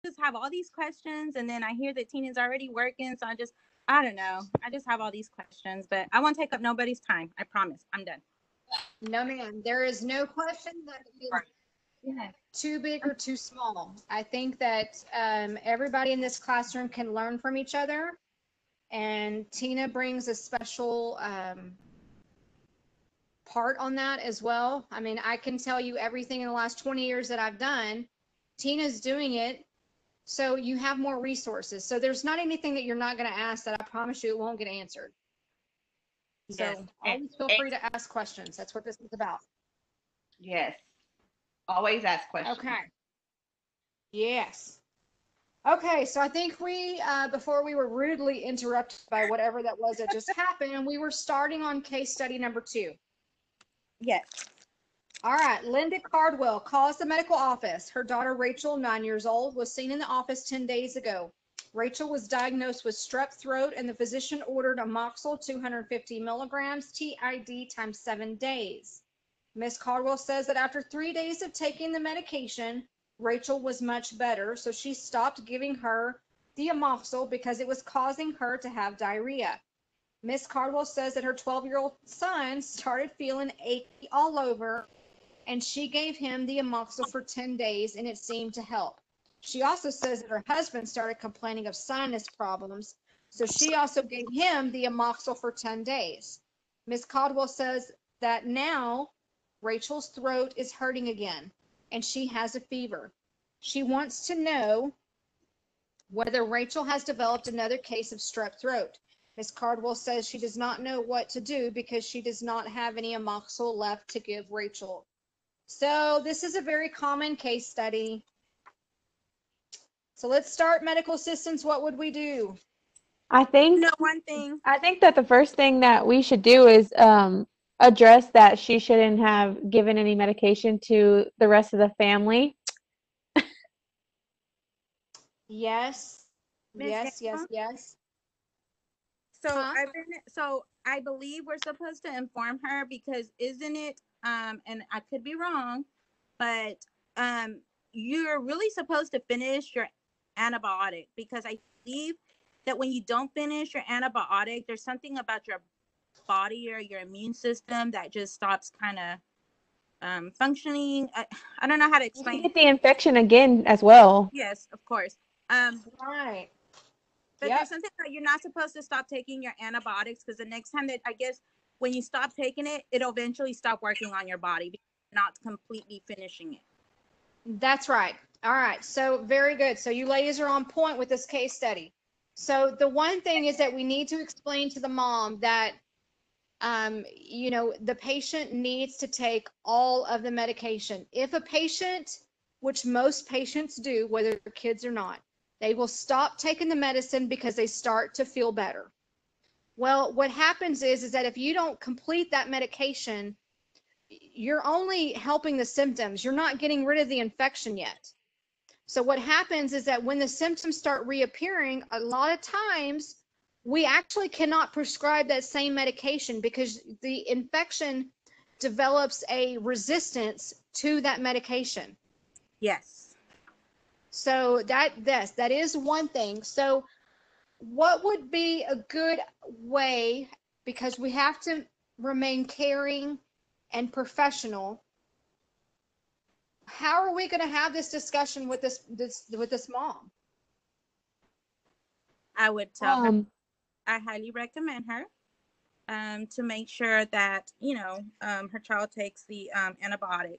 just have all these questions, and then I hear that Tina's already working, so I don't know. I just have all these questions, but I won't take up nobody's time. I promise. I'm done. No, ma'am. There is no question that is too big or too small. I think that everybody in this classroom can learn from each other, and Tina brings a special part on that as well. I mean, I can tell you everything in the last 20 years that I've done. Tina's doing it, so you have more resources. So there's not anything that you're not going to ask that I promise you it won't get answered. Yes. So always feel free to ask questions. That's what this is about. Yes. Always ask questions. Okay. Yes. Okay, so I think before we were rudely interrupted by whatever that was that just happened, we were starting on case study number 2. Yes. All right, Linda Cardwell calls the medical office. Her daughter Rachel, 9 years old, was seen in the office 10 days ago. Rachel was diagnosed with strep throat, and the physician ordered Amoxil 250 milligrams TID times 7 days. Miss Cardwell says that after 3 days of taking the medication, Rachel was much better, so she stopped giving her the Amoxil because it was causing her to have diarrhea. Miss Cardwell says that her 12-year-old son started feeling achy all over, and she gave him the Amoxil for 10 days, and it seemed to help. She also says that her husband started complaining of sinus problems, so she also gave him the Amoxil for 10 days. Miss Caldwell says that now Rachel's throat is hurting again, and she has a fever. She wants to know whether Rachel has developed another case of strep throat. Miss Cardwell says she does not know what to do because she does not have any Amoxil left to give Rachel. So this is a very common case study. So let's start, medical assistants. What would we do? I think one thing. I think that the first thing that we should do is address that she shouldn't have given any medication to the rest of the family. Yes. Miss Yes, yes, April? yes. So Huh? I believe we're supposed to inform her because isn't it and I could be wrong, but um you're really supposed to finish your antibiotic because I believe that when you don't finish your antibiotic, there's something about your body or your immune system that just stops kind of functioning. I don't know how to You can explain. get the infection again as well. Yes, of course. Um, Right. but Yep. there's something that you're not supposed to stop taking your antibiotics because the next time that I guess when you stop taking it, it'll eventually stop working on your body because you're not completely finishing it. That's right. All right. So very good. So you ladies are on point with this case study. So the one thing is that we need to explain to the mom that the patient needs to take all of the medication. If a patient, which most patients do, whether they're kids or not, they will stop taking the medicine because they start to feel better. Well, what happens is that if you don't complete that medication, you're only helping the symptoms. You're not getting rid of the infection yet. So what happens is that when the symptoms start reappearing, a lot of times we actually cannot prescribe that same medication because the infection develops a resistance to that medication. Yes. So that is one thing. So what would be a good way, because we have to remain caring and professional, how are we going to have this discussion with this mom? I would tell her Um, I highly recommend her to make sure that her child takes the antibiotic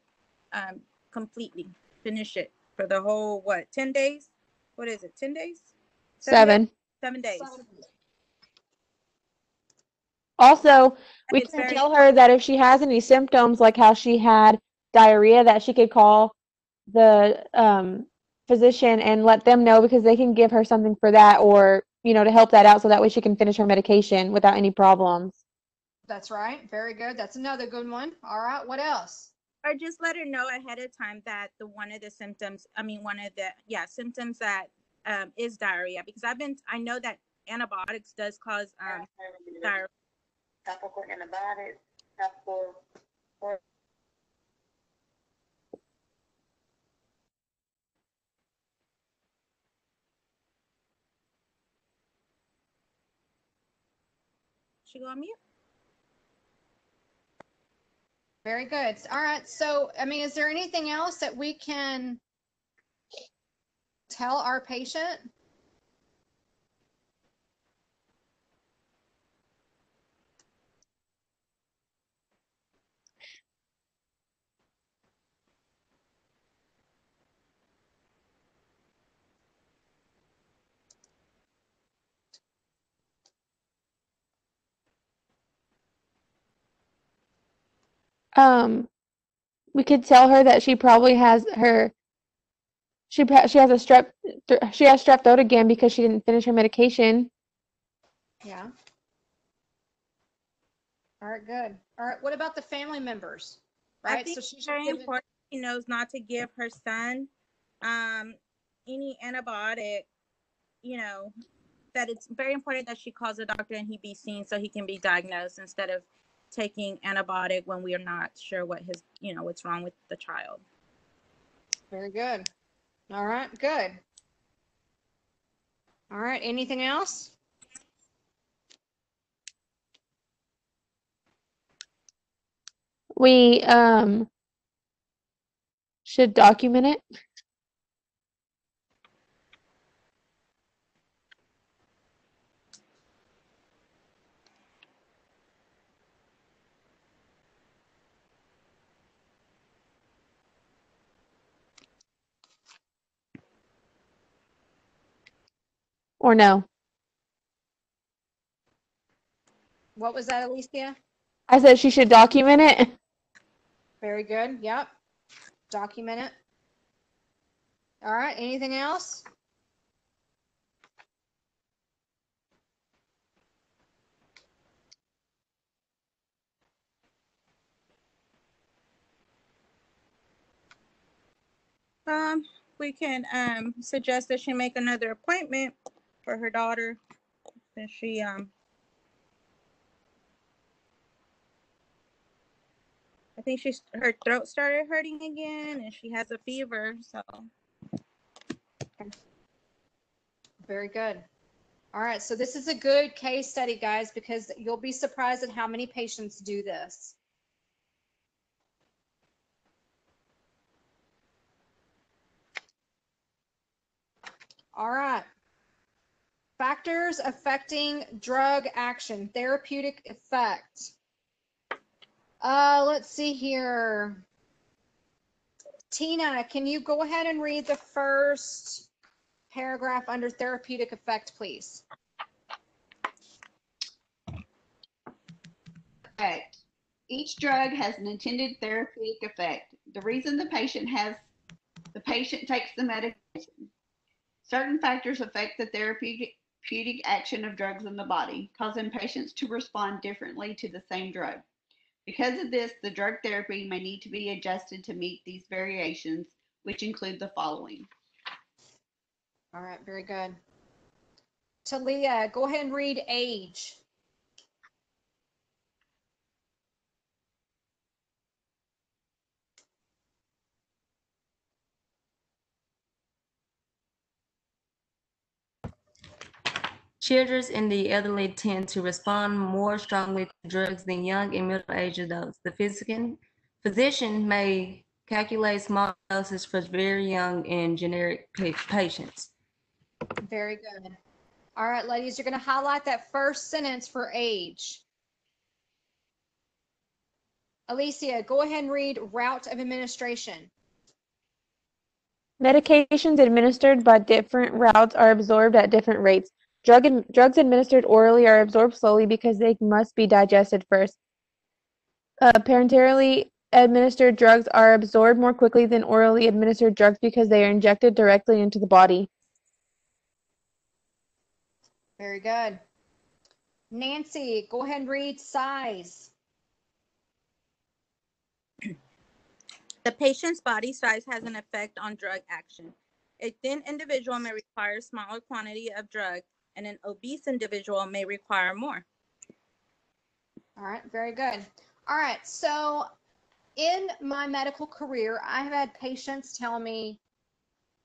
um, completely, finish it for the whole 10 days? What is it? 10 days? 7 days? 7. 7 days. Also, we It's can very tell her that if she has any symptoms, like how she had diarrhea, that she could call the physician and let them know because they can give her something for that or, to help that out so that way she can finish her medication without any problems. That's right. Very good. That's another good one. All right. What else? or just let her know ahead of time that the one of the symptoms I mean one of the symptoms that is diarrhea because I know that antibiotics does cause diarrhea. Topical antibiotics, topical or she go on mute? Very good. All right. So, I mean, is there anything else that we can tell our patient? We could tell her that she probably has she has a she has strep throat again because she didn't finish her medication. Yeah. All right, good. All right, what about the family members? I Right, think so it's she should very give it, important she knows not to give her son any antibiotic, you know, that it's very important that she calls a doctor and he be seen so he can be diagnosed instead of taking antibiotic when we are not sure what his, what's wrong with the child. very good. All right, good. All right, anything else? We should document it. Or no. What was that, Alicia? I said she should document it. Very good. Yep. Document it. All right, anything else? We can suggest that she make another appointment for her daughter since she I think her throat started hurting again and she has a fever, so Very good. All right, so this is a good case study, guys, because you'll be surprised at how many patients do this. All right. Factors affecting drug action, therapeutic effect. Let's see here. Tina, can you go ahead and read the first paragraph under therapeutic effect, please? Effect. Each drug has an intended therapeutic effect. The reason the patient takes the medication. Certain factors affect the therapeutic action of drugs in the body, causing patients to respond differently to the same drug. Because of this, the drug therapy may need to be adjusted to meet these variations, which include the following. All right, very good. Talia, go ahead and read age. Children and the elderly tend to respond more strongly to drugs than young and middle-aged adults. The physician may calculate small doses for very young and generic patients. Very good. All right, ladies, you're going to highlight that first sentence for age. Alicia, go ahead and read route of administration. Medications administered by different routes are absorbed at different rates. Drugs administered orally are absorbed slowly because they must be digested first. Parenterally administered drugs are absorbed more quickly than orally administered drugs because they are injected directly into the body. Very good. Nancy, go ahead and read size. the patient's body size has an effect on drug action. A thin individual may require a smaller quantity of drug, and an obese individual may require more. All right, very good. All right, so in my medical career, I have had patients tell me,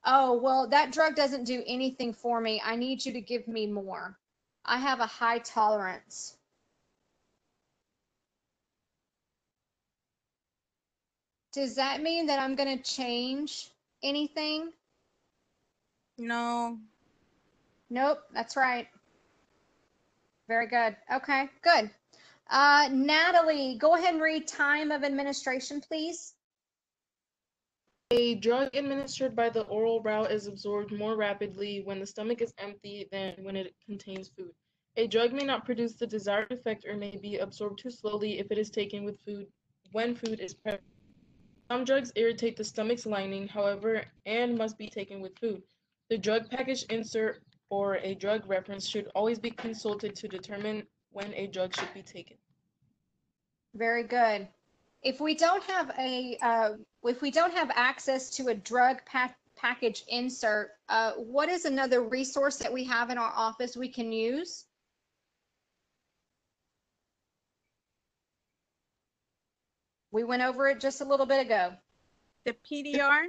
oh, well, that drug doesn't do anything for me. I need you to give me more. I have a high tolerance. Does that mean that I'm going to change anything? No. Nope, that's right. Very good. Okay, good. Natalie, go ahead and read time of administration, please. A drug administered by the oral route is absorbed more rapidly when the stomach is empty than when it contains food. A drug may not produce the desired effect or may be absorbed too slowly if it is taken with food when food is present. Some drugs irritate the stomach's lining, however, and must be taken with food. The drug package insert or a drug reference should always be consulted to determine when a drug should be taken. Very good. If we don't have access to a drug package insert, what is another resource that we have in our office we can use? We went over it just a little bit ago. The PDR?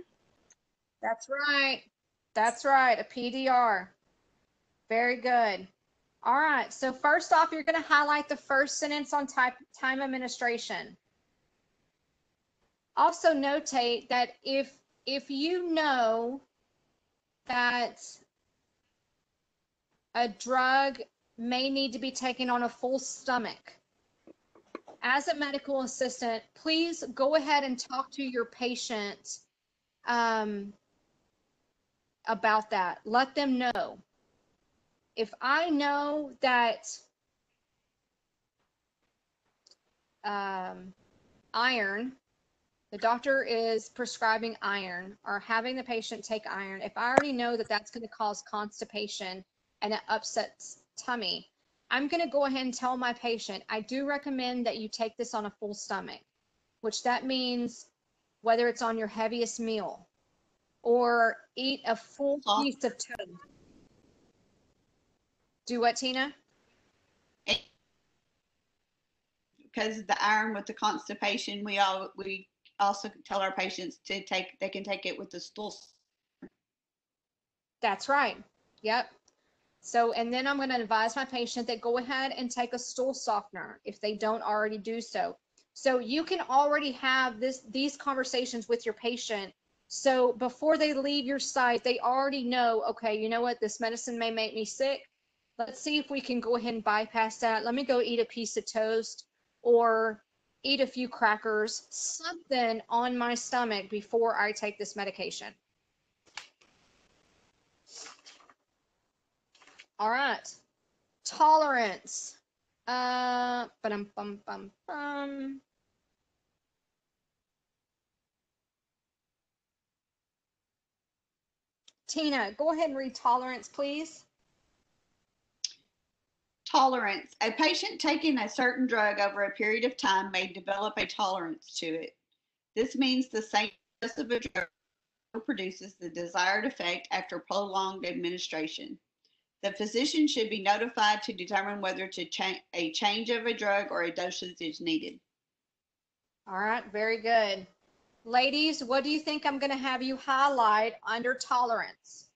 That's right. That's right, a PDR. Very good. All right, so first off, you're going to highlight the first sentence on time administration. Also notate that if you know that a drug may need to be taken on a full stomach, as a medical assistant, please go ahead and talk to your patient about that. Let them know. If I know that iron, the doctor is prescribing iron or having the patient take iron, if I already know that that's going to cause constipation and it upsets tummy, I'm going to go ahead and tell my patient, I do recommend that you take this on a full stomach, which that means whether it's on your heaviest meal or eat a full piece of toast. Do what, Tina? Because the iron with the constipation, we also tell our patients they can take it with the stool. That's right. Yep. So, and then I'm going to advise my patient that go ahead and take a stool softener if they don't already do so. So you can already have these conversations with your patient. So before they leave your site, they already know, okay, you know what, this medicine may make me sick. Let's see if we can go ahead and bypass that. Let me go eat a piece of toast or eat a few crackers, something on my stomach before I take this medication. All right. Tolerance. Tina, go ahead and read tolerance, please. Tolerance. A patient taking a certain drug over a period of time may develop a tolerance to it. This means the same dose of a drug produces the desired effect after prolonged administration. The physician should be notified to determine whether a change of a drug or a dosage is needed. All right, very good. Ladies, what do you think I'm going to have you highlight under tolerance?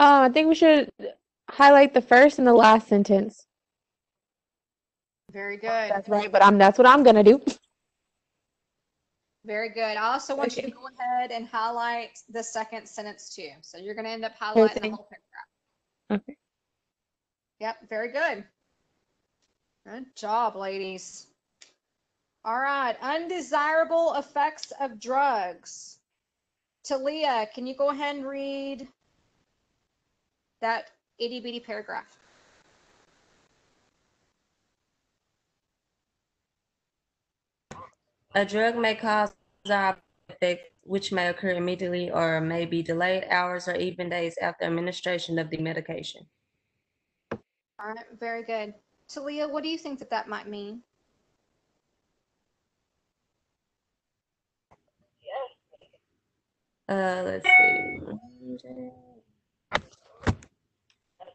I think we should highlight the first and the last sentence. Very good. That's right, but that's what I'm gonna do. Very good. I also want you Okay. to go ahead and highlight the second sentence too. So you're going to end up highlighting the whole paragraph. Okay. Yep, very good. Good job, ladies. All right, undesirable effects of drugs. Talia, can you go ahead and read that itty bitty paragraph? A drug may cause undesirable effects which may occur immediately or may be delayed hours or even days after administration of the medication. All right, very good. Talia, what do you think that might mean? Let's see.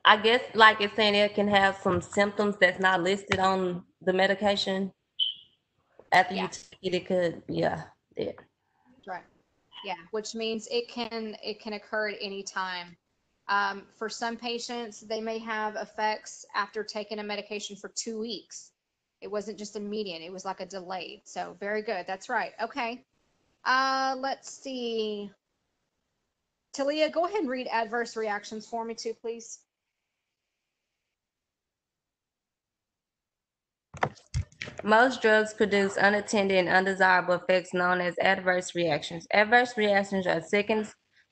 I guess like it's saying it can have some symptoms that's not listed on the medication. After you take it, it could, yeah. Right. Yeah, which means it can occur at any time. For some patients, they may have effects after taking a medication for 2 weeks. It wasn't just immediate, it was like a delayed. So very good. That's right. Okay. Let's see. Talia, go ahead and read adverse reactions for me too, please. Most drugs produce unattended and undesirable effects known as adverse reactions. Adverse reactions are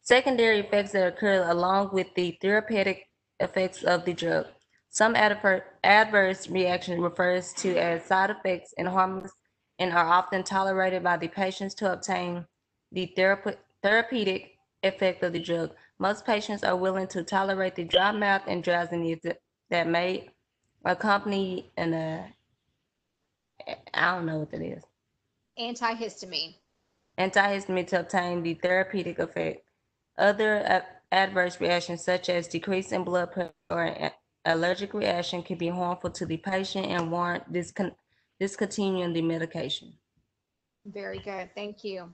secondary effects that occur along with the therapeutic effects of the drug. Some adverse reactions refers to as side effects and harmless and are often tolerated by the patients to obtain the therapeutic effect of the drug. Most patients are willing to tolerate the dry mouth and drowsiness that may accompany I don't know what that is. Antihistamine. Antihistamine to obtain the therapeutic effect. Other adverse reactions, such as decrease in blood pressure or an allergic reaction, can be harmful to the patient and warrant discontinuing the medication. Very good. Thank you.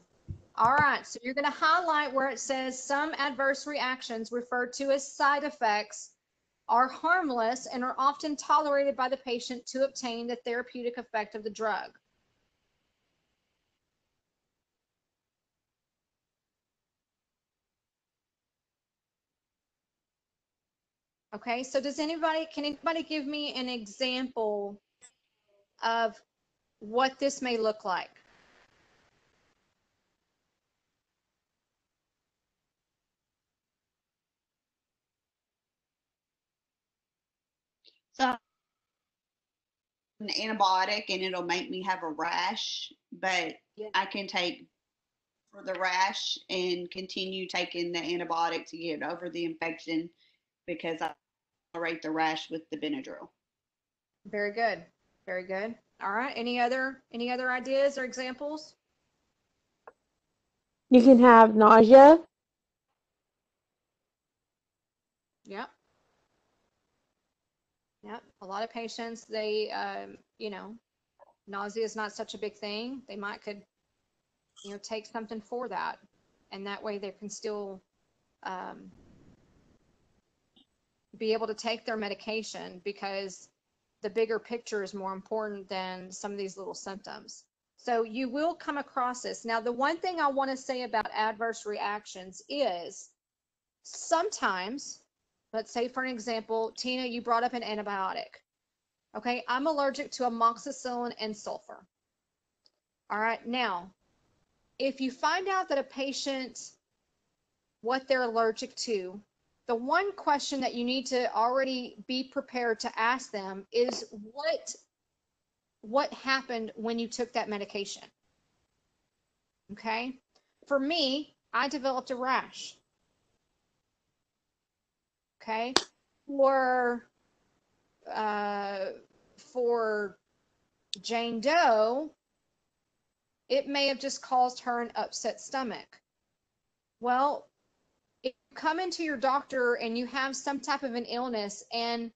All right. So you're going to highlight where it says some adverse reactions referred to as side effects are harmless and are often tolerated by the patient to obtain the therapeutic effect of the drug. Okay, so can anybody give me an example of what this may look like? So an antibiotic and it'll make me have a rash, but Yeah. I can take for the rash and continue taking the antibiotic to get over the infection because I tolerate the rash with the Benadryl. Very good. Very good. All right. Any other ideas or examples? You can have nausea. Yep. Yep. A lot of patients, they, nausea is not such a big thing. They could take something for that. And that way they can still be able to take their medication because the bigger picture is more important than some of these little symptoms. So you will come across this. Now, the one thing I want to say about adverse reactions is sometimes, let's say for an example, Tina, you brought up an antibiotic. Okay, I'm allergic to amoxicillin and sulfur. All right, now, if you find out that a patient, what they're allergic to, the one question that you need to already be prepared to ask them is what happened when you took that medication? Okay, for me, I developed a rash. Okay, for Jane Doe, it may have just caused her an upset stomach. Well, if you come into your doctor and you have some type of an illness and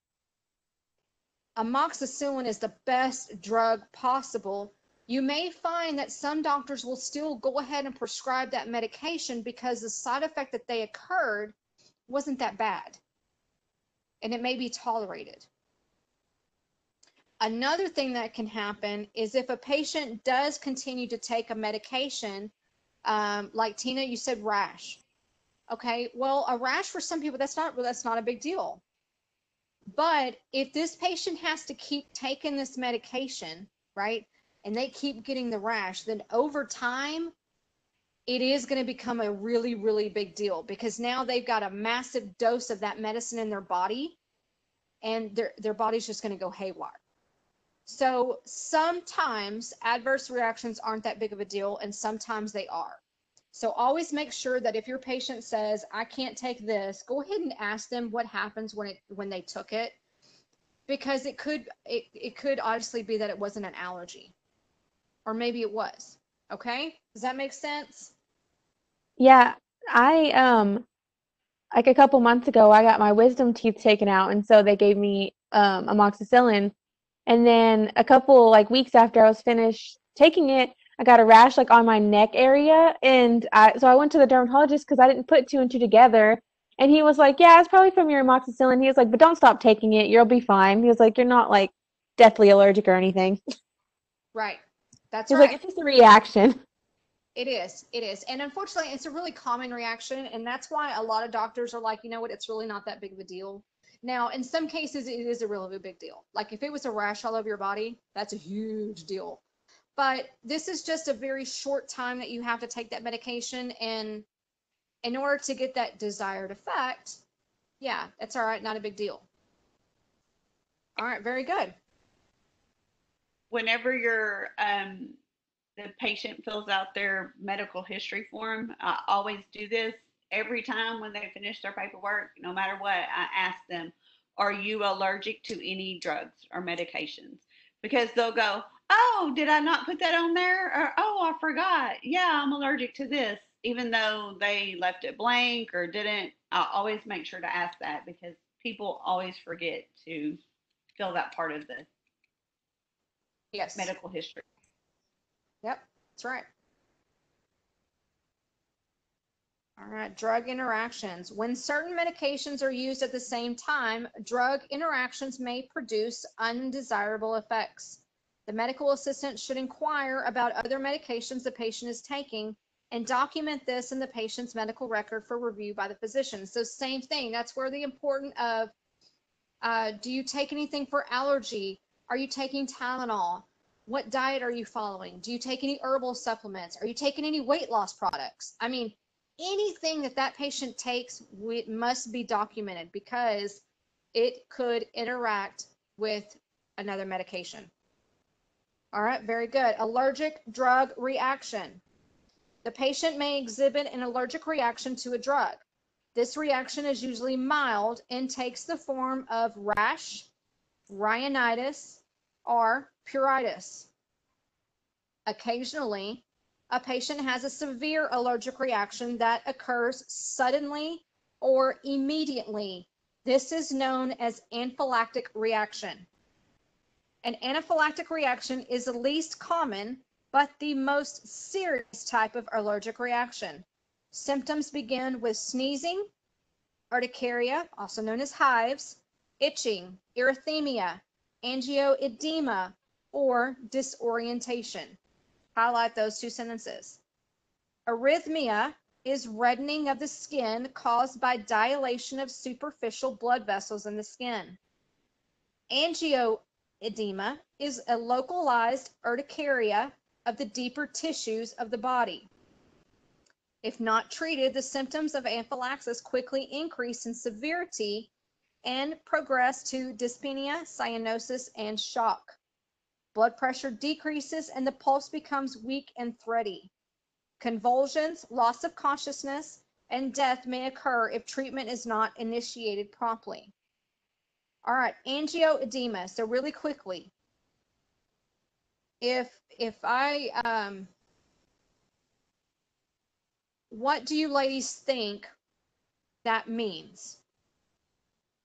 amoxicillin is the best drug possible, you may find that some doctors will still go ahead and prescribe that medication because the side effect that they occurred wasn't that bad and it may be tolerated. Another thing that can happen is if a patient does continue to take a medication, like Tina, you said rash. Okay, well, a rash for some people, that's not a big deal. But if this patient has to keep taking this medication, right, and they keep getting the rash, then over time, it is going to become a really, really big deal because now they've got a massive dose of that medicine in their body and their body's just going to go haywire. So sometimes adverse reactions aren't that big of a deal and sometimes they are. So always make sure that if your patient says, I can't take this, go ahead and ask them what happens when they took it, because it could obviously be that it wasn't an allergy, or maybe it was. Okay, does that make sense? Yeah, I like a couple months ago, I got my wisdom teeth taken out, and so they gave me amoxicillin. And then a couple like weeks after I was finished taking it, I got a rash like on my neck area, and so I went to the dermatologist because I didn't put two and two together. And he was like, yeah, it's probably from your amoxicillin. He was like, but don't stop taking it. You'll be fine. He was like, you're not like deathly allergic or anything. Right. That's He was like, right. it's just a reaction. It is. It is. And unfortunately, it's a really common reaction. And that's why a lot of doctors are like, you know what, it's really not that big of a deal. Now, in some cases, it is a really big deal. Like if it was a rash all over your body, that's a huge deal. But this is just a very short time that you have to take that medication. And in order to get that desired effect, yeah, that's all right. Not a big deal. All right. Very good. Whenever the patient fills out their medical history form, I always do this every time when they finish their paperwork, no matter what. I ask them, are you allergic to any drugs or medications? Because they'll go, oh, did I not put that on there? Or, oh, I forgot. Yeah, I'm allergic to this. Even though they left it blank or didn't, I always make sure to ask that because people always forget to fill that part of the Yes. medical history. Yep. That's right. All right, drug interactions. When certain medications are used at the same time, drug interactions may produce undesirable effects. The medical assistant should inquire about other medications the patient is taking and document this in the patient's medical record for review by the physician. So same thing, that's where the important of, do you take anything for allergy? Are you taking Tylenol? What diet are you following? Do you take any herbal supplements? Are you taking any weight loss products? I mean, anything that patient takes must be documented because it could interact with another medication. All right, very good. Allergic drug reaction. The patient may exhibit an allergic reaction to a drug. This reaction is usually mild and takes the form of rash, rhinitis, or pruritus. Occasionally, a patient has a severe allergic reaction that occurs suddenly or immediately. This is known as anaphylactic reaction. An anaphylactic reaction is the least common, but the most serious type of allergic reaction. Symptoms begin with sneezing, urticaria, also known as hives, itching, erythema, angioedema, or disorientation. Highlight those two sentences. Arrhythmia is reddening of the skin caused by dilation of superficial blood vessels in the skin. Angioedema is a localized urticaria of the deeper tissues of the body. If not treated, the symptoms of anaphylaxis quickly increase in severity and progress to dyspnea, cyanosis, and shock. Blood pressure decreases and the pulse becomes weak and thready. Convulsions, loss of consciousness, and death may occur if treatment is not initiated promptly. All right, angioedema. So really quickly, if I what do you ladies think that means?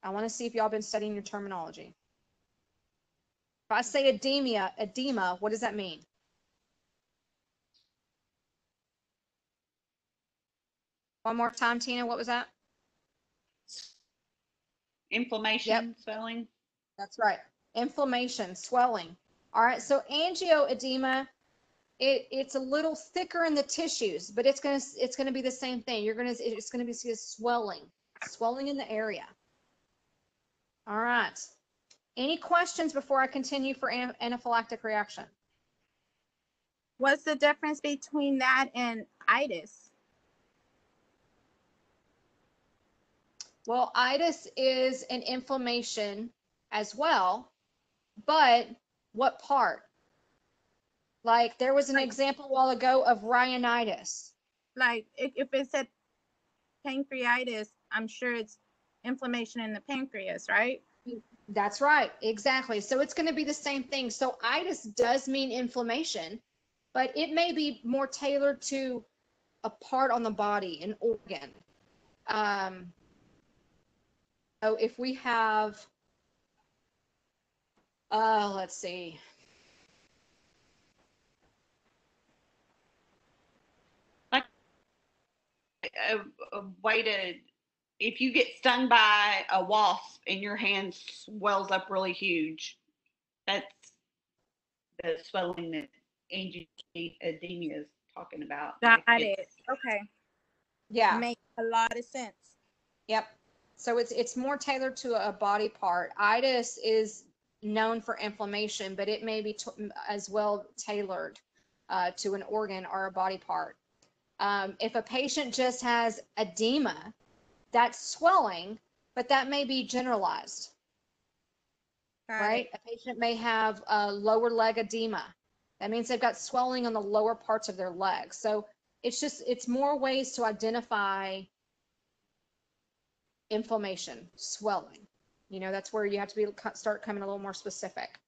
I want to see if y'all been studying your terminology. If I say edema, what does that mean? One more time, Tina, what was that? Inflammation, swelling. That's right. Inflammation, swelling. All right, so angioedema, it's a little thicker in the tissues, but it's gonna be the same thing. It's gonna be swelling in the area. All right. Any questions before I continue for anaphylactic reaction? What's the difference between that and itis? Well, itis is an inflammation as well, but what part? Like there was an example a while ago of rhinitis. Like if it said pancreatitis, I'm sure it's inflammation in the pancreas, right? That's right, exactly. So it's going to be the same thing. So itis does mean inflammation, but it may be more tailored to a part on the body, an organ. So if we have, let's see. Like a way to if you get stung by a wasp and your hand swells up really huge, that's the swelling that angioedema is talking about. Got Like it. Okay. Yeah. Makes a lot of sense. Yep. So it's more tailored to a body part. Itis is known for inflammation, but it may be as well tailored to an organ or a body part. If a patient just has edema, that's swelling, but that may be generalized, Got right? it. A patient may have a lower leg edema. That means they've got swelling on the lower parts of their legs. So it's more ways to identify inflammation, swelling. That's where you have to start coming a little more specific.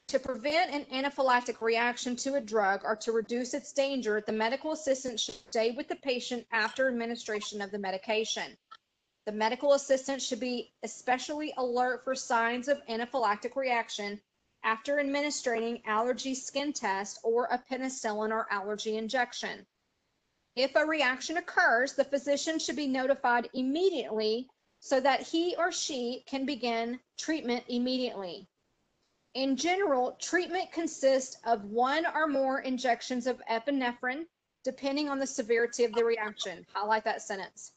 To prevent an anaphylactic reaction to a drug or to reduce its danger, the medical assistant should stay with the patient after administration of the medication. The medical assistant should be especially alert for signs of anaphylactic reaction after administering allergy skin test or a penicillin or allergy injection. If a reaction occurs, the physician should be notified immediately so that he or she can begin treatment immediately. In general, treatment consists of 1 or more injections of epinephrine, depending on the severity of the reaction. Highlight that sentence.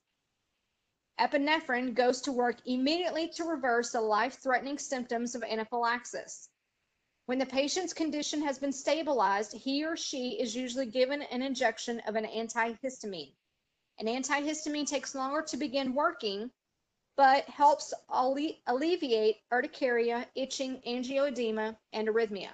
Epinephrine goes to work immediately to reverse the life-threatening symptoms of anaphylaxis. When the patient's condition has been stabilized, he or she is usually given an injection of an antihistamine. An antihistamine takes longer to begin working, but helps alleviate urticaria, itching, angioedema, and arrhythmia.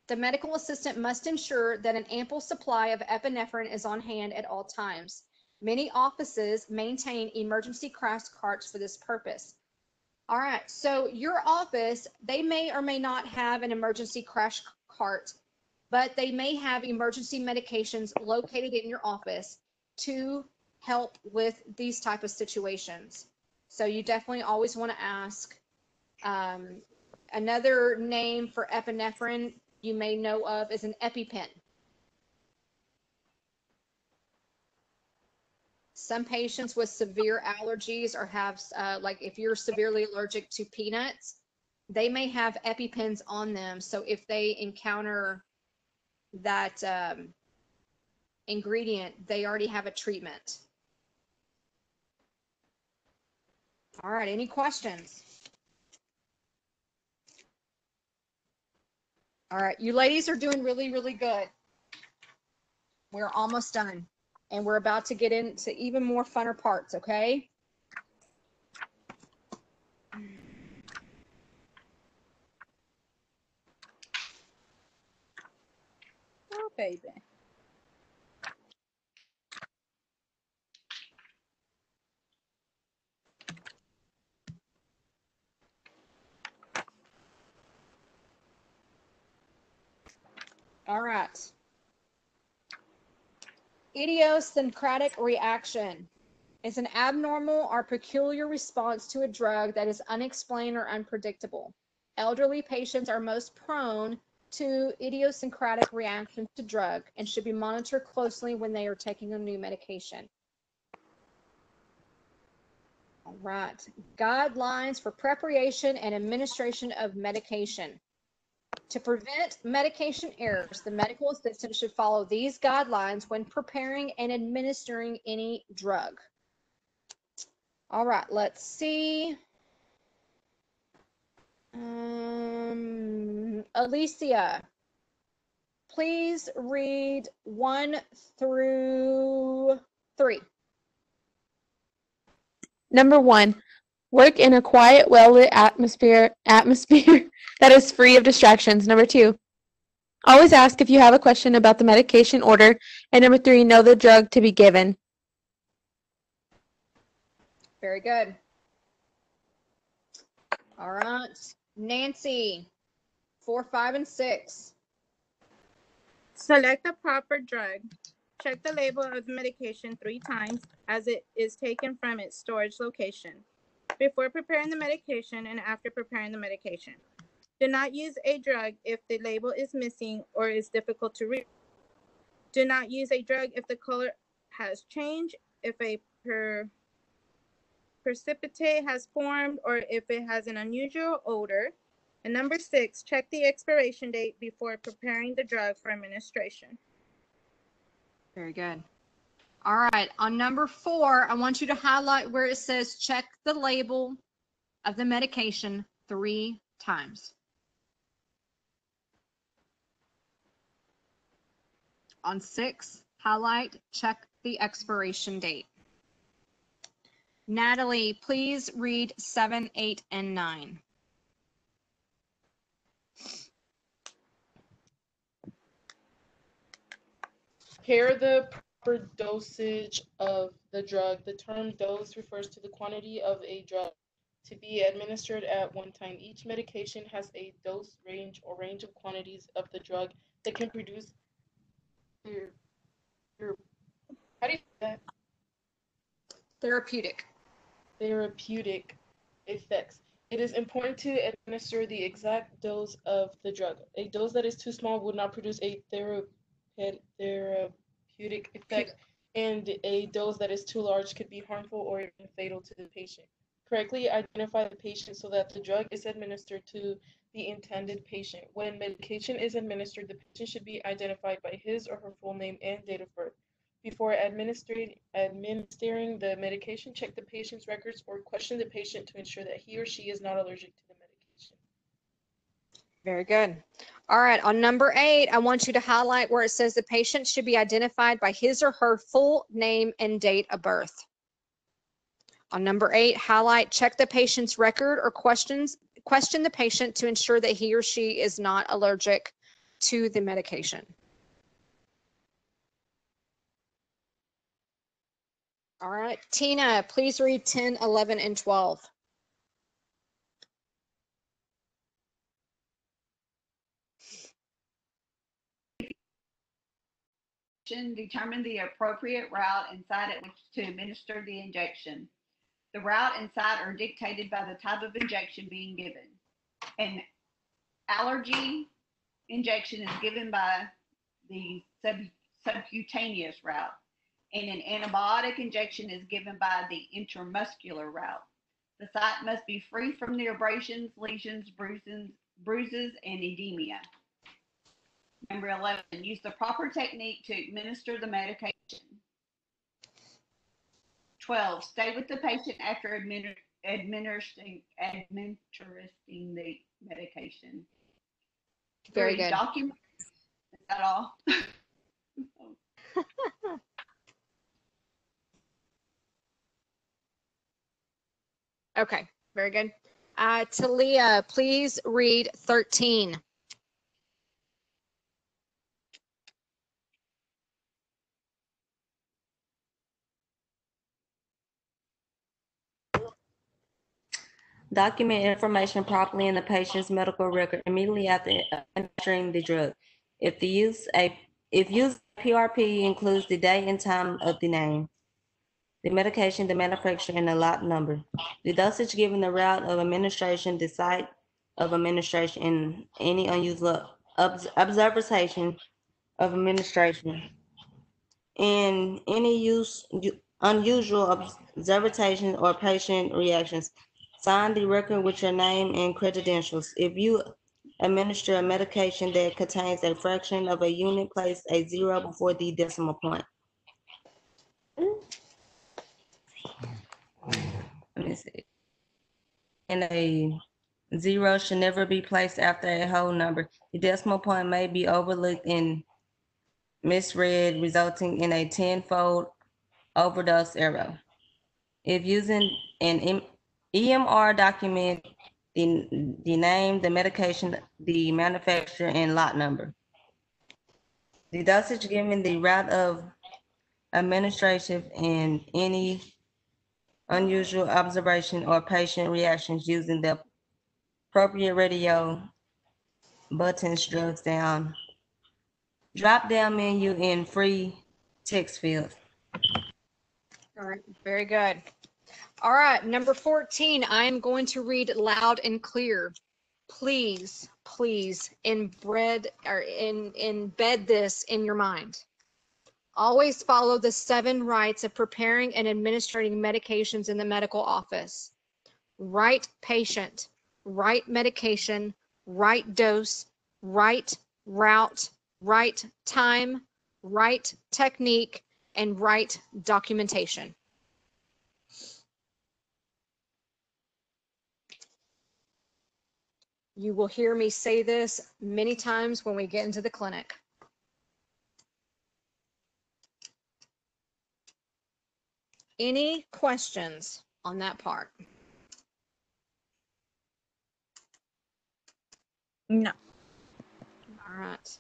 The medical assistant must ensure that an ample supply of epinephrine is on hand at all times. Many offices maintain emergency crash carts for this purpose. All right, so your office, they may or may not have an emergency crash cart, but they may have emergency medications located in your office to help with these type of situations. So you definitely always want to ask. Another name for epinephrine you may know of is an EpiPen. Some patients with severe allergies or have, like if you're severely allergic to peanuts, they may have EpiPens on them. So if they encounter that ingredient, they already have a treatment. All right, any questions? All right, you ladies are doing really, really good. We're almost done, and we're about to get into even more funner parts, okay? Oh, baby. All right. Idiosyncratic reaction is an abnormal or peculiar response to a drug that is unexplained or unpredictable. Elderly patients are most prone to idiosyncratic reactions to drug and should be monitored closely when they are taking a new medication. All right. Guidelines for preparation and administration of medication. To prevent medication errors, the medical assistant should follow these guidelines when preparing and administering any drug. All right, let's see. Alicia, please read 1 through 3. Number 1, work in a quiet, well-lit atmosphere that is free of distractions. Number 2, always ask if you have a question about the medication order. And number 3, know the drug to be given. Very good. All right, Nancy, 4, 5, and 6. Select the proper drug. Check the label of the medication 3 times as it is taken from its storage location, before preparing the medication and after preparing the medication. Do not use a drug if the label is missing or is difficult to read. Do not use a drug if the color has changed, if a precipitate has formed or if it has an unusual odor. And number 6, check the expiration date before preparing the drug for administration. Very good. All right, on number 4, I want you to highlight where it says check the label of the medication 3 times. On 6, highlight check the expiration date. Natalie, please read 7, 8, and 9. Pair the proper dosage of the drug. The term dose refers to the quantity of a drug to be administered at one time. Each medication has a dose range or range of quantities of the drug that can produce how do you say that? Therapeutic. Therapeutic effects. It is important to administer the exact dose of the drug. A dose that is too small would not produce a therapeutic effect, and a dose that is too large could be harmful or even fatal to the patient. Correctly identify the patient so that the drug is administered to the intended patient. When medication is administered, the patient should be identified by his or her full name and date of birth. Before administering the medication, check the patient's records or question the patient to ensure that he or she is not allergic to the medication. Very good. All right, on number 8, I want you to highlight where it says the patient should be identified by his or her full name and date of birth. On number 8, highlight check the patient's record or question the patient to ensure that he or she is not allergic to the medication. All right, Tina, please read 10, 11, and 12. Determine the appropriate route and site at which to administer the injection. The route and site are dictated by the type of injection being given. An allergy injection is given by the subcutaneous route, and an antibiotic injection is given by the intramuscular route. The site must be free from the abrasions, lesions, bruises, and edema. Number 11, use the proper technique to administer the medication. 12, stay with the patient after administering the medication. Very 3, good. document. Is that all? Okay, very good. Talia, please read 13. Document information properly in the patient's medical record immediately after administering the drug. If used PRP includes the date and time of the name, the medication, the manufacturer, and the lot number. The dosage given, the route of administration, the site of administration, and any unusual observation of administration. And any unusual observation or patient reactions. Sign the record with your name and credentials. If you administer a medication that contains a fraction of a unit, place a 0 before the decimal point. Let me see. And a 0 should never be placed after a whole number. The decimal point may be overlooked and misread, resulting in a 10-fold overdose error. If using an EMR, document the name, the medication, the manufacturer, and lot number. The dosage given, the route of administration, and any unusual observation or patient reactions using the appropriate radio buttons, drop down menu in free text field. All right, very good. All right, number 14, I am going to read loud and clear. Please, please embed this in your mind. Always follow the 7 rights of preparing and administering medications in the medical office. Right patient, right medication, right dose, right route, right time, right technique, and right documentation. You will hear me say this many times when we get into the clinic. Any questions on that part? No. All right.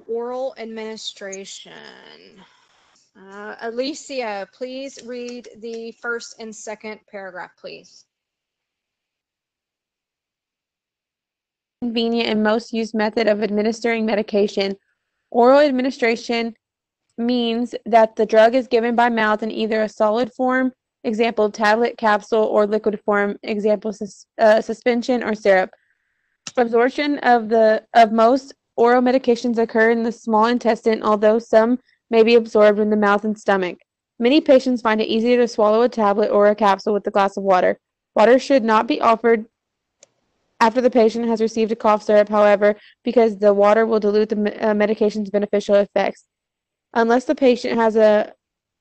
Oral administration. Alicia, please read the first and second paragraph, please. Convenient and most used method of administering medication. Oral administration means that the drug is given by mouth in either a solid form, example tablet, capsule, or liquid form, example suspension or syrup. Absorption of most oral medications occur in the small intestine, although some may be absorbed in the mouth and stomach. Many patients find it easier to swallow a tablet or a capsule with a glass of water. Water should not be offered after the patient has received a cough syrup, however, because the water will dilute the medication's beneficial effects. Unless the patient has a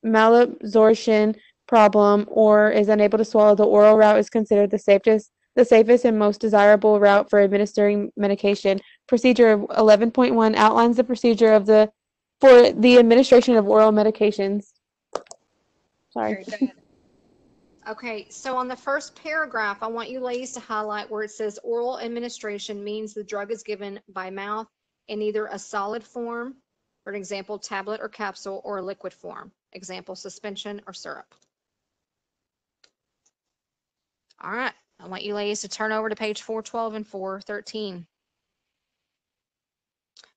malabsorption problem or is unable to swallow, the oral route is considered the safest and most desirable route for administering medication. Procedure 11.1 outlines the procedure for the administration of oral medications. Sorry. Very good. Okay, so on the first paragraph, I want you ladies to highlight where it says oral administration means the drug is given by mouth in either a solid form, for an example, tablet or capsule, or a liquid form, example, suspension or syrup. All right, I want you ladies to turn over to page 412 and 413.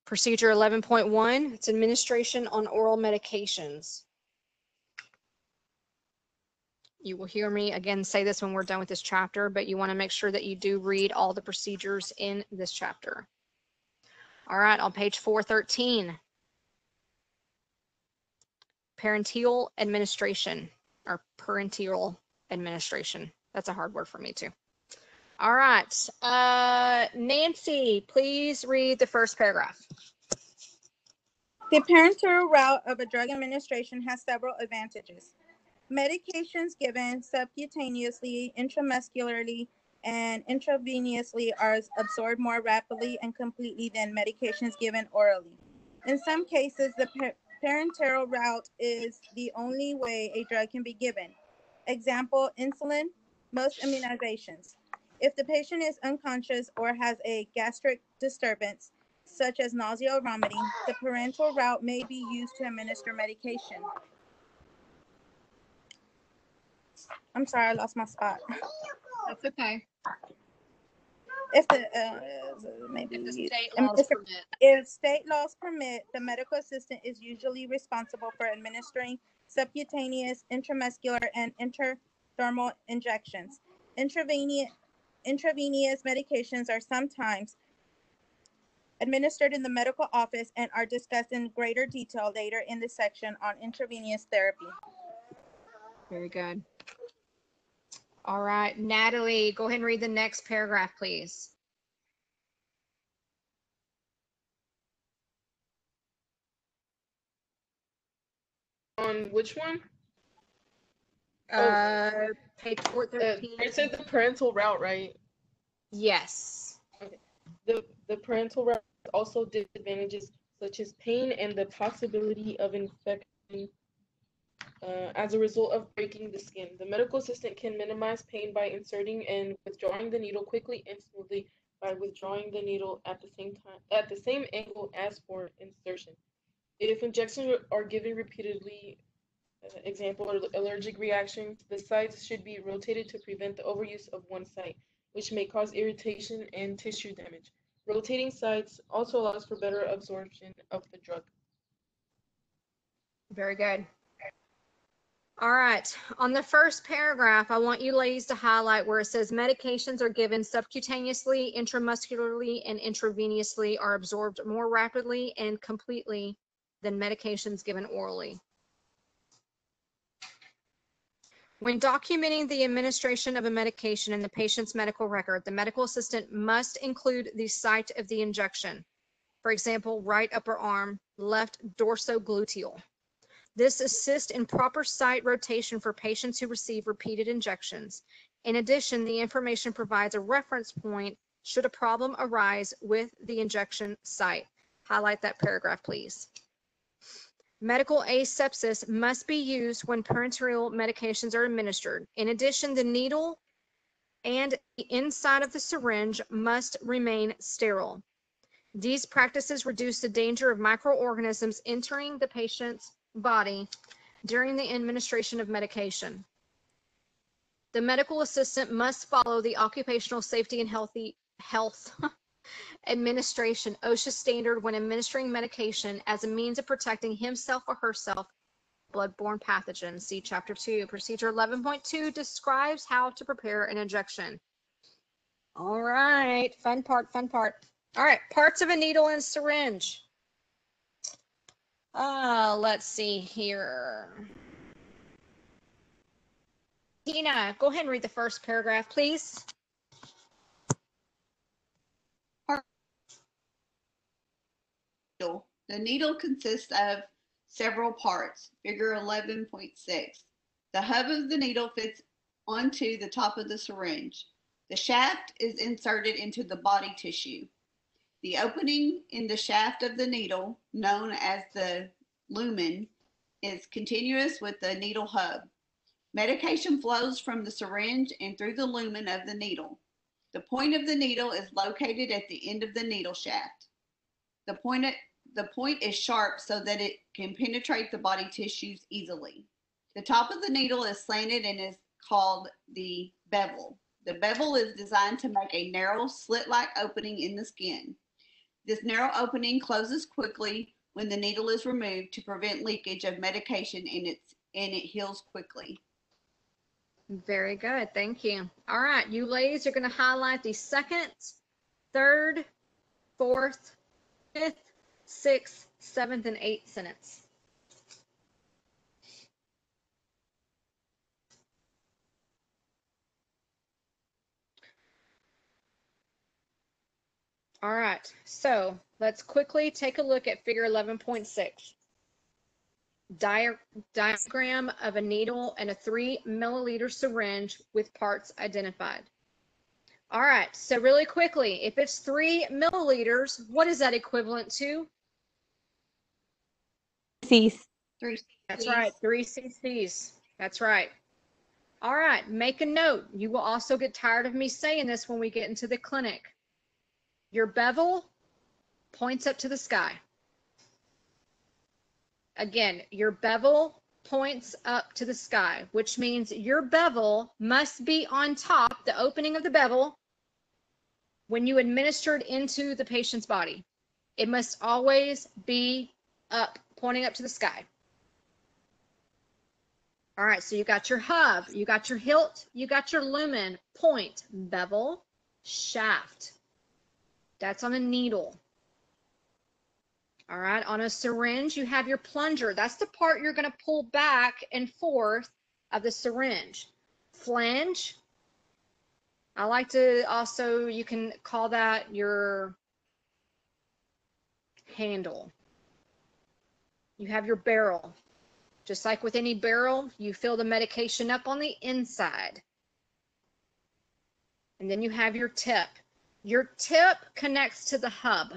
Procedure 11.1, it's administration on oral medications. You will hear me again say this when we're done with this chapter, but you want to make sure that you do read all the procedures in this chapter. All right, on page 413, parenteral administration, or parenteral administration. That's a hard word for me too. All right, Nancy, please read the first paragraph. The parenteral route of a drug administration has several advantages. Medications given subcutaneously, intramuscularly, and intravenously are absorbed more rapidly and completely than medications given orally. In some cases, the parenteral route is the only way a drug can be given. Example, insulin, most immunizations. If the patient is unconscious or has a gastric disturbance, such as nausea or vomiting, the parenteral route may be used to administer medication. I'm sorry, I lost my spot. That's okay. If the if state laws permit, the medical assistant is usually responsible for administering subcutaneous, intramuscular, and intradermal injections. Intravenous medications are sometimes administered in the medical office and are discussed in greater detail later in the section on intravenous therapy. Very good. All right, Natalie, go ahead and read the next paragraph, please. On which one? Page 413. It said the parental route, right? Yes. Okay. The parental route also disadvantages such as pain and the possibility of infection as a result of breaking the skin. The medical assistant can minimize pain by inserting and withdrawing the needle quickly and smoothly by withdrawing the needle at the same angle as for insertion. If injections are given repeatedly, example, allergic reactions, the sites should be rotated to prevent the overuse of one site, which may cause irritation and tissue damage. Rotating sites also allows for better absorption of the drug. Very good. All right. On the first paragraph, I want you ladies to highlight where it says medications are given subcutaneously, intramuscularly, and intravenously are absorbed more rapidly and completely than medications given orally. When documenting the administration of a medication in the patient's medical record, the medical assistant must include the site of the injection. For example, right upper arm, left dorsogluteal. This assists in proper site rotation for patients who receive repeated injections. In addition, the information provides a reference point should a problem arise with the injection site. Highlight that paragraph, please. Medical asepsis must be used when parenteral medications are administered. In addition, the needle and the inside of the syringe must remain sterile. These practices reduce the danger of microorganisms entering the patient's body during the administration of medication. The medical assistant must follow the Occupational Safety and Health Administration OSHA standard when administering medication as a means of protecting himself or herself from bloodborne pathogens. See Chapter 2. Procedure 11.2 describes how to prepare an injection. All right, fun part, fun part. All right, parts of a needle and syringe. Let's see here. Tina, go ahead and read the first paragraph, please. The needle consists of several parts. Figure 11.6. The hub of the needle fits onto the top of the syringe. The shaft is inserted into the body tissue. The opening in the shaft of the needle, known as the lumen, is continuous with the needle hub. Medication flows from the syringe and through the lumen of the needle. The point of the needle is located at the end of the needle shaft. The point is sharp so that it can penetrate the body tissues easily. The top of the needle is slanted and is called the bevel. The bevel is designed to make a narrow slit-like opening in the skin. This narrow opening closes quickly when the needle is removed to prevent leakage of medication, and it heals quickly. Very good, thank you. All right, you ladies are going to highlight the second, third, fourth, fifth, sixth, seventh, and eighth sentence. All right, so let's quickly take a look at figure 11.6. Diagram of a needle and a 3 milliliter syringe with parts identified. All right, so really quickly, if it's 3 milliliters, what is that equivalent to? Cease. 3 That's right, 3 cc's. That's right. All right, make a note. You will also get tired of me saying this when we get into the clinic. Your bevel points up to the sky. Again, your bevel points up to the sky, which means your bevel must be on top, the opening of the bevel, when you administer it into the patient's body. It must always be up, pointing up to the sky. All right, so you got your hub, you got your hilt, you got your lumen, point, bevel, shaft. That's on a needle. All right, on a syringe, you have your plunger. That's the part you're going to pull back and forth of the syringe. Flange. I like to also, you can call that your handle. You have your barrel. Just like with any barrel, you fill the medication up on the inside. And then you have your tip. Your tip connects to the hub.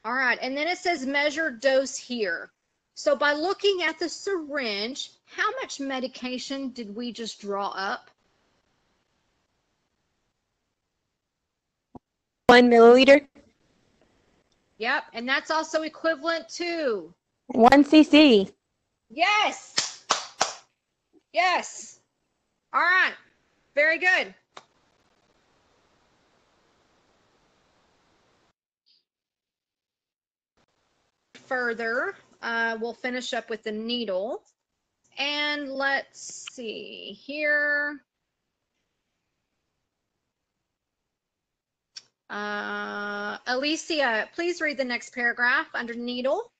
All right, and then it says measure dose here. So by looking at the syringe, how much medication did we just draw up? 1 milliliter. Yep, and that's also equivalent to? 1 cc. Yes. Yes. All right, very good. Further, we'll finish up with the needle. And let's see here. Alicia, please read the next paragraph under needle.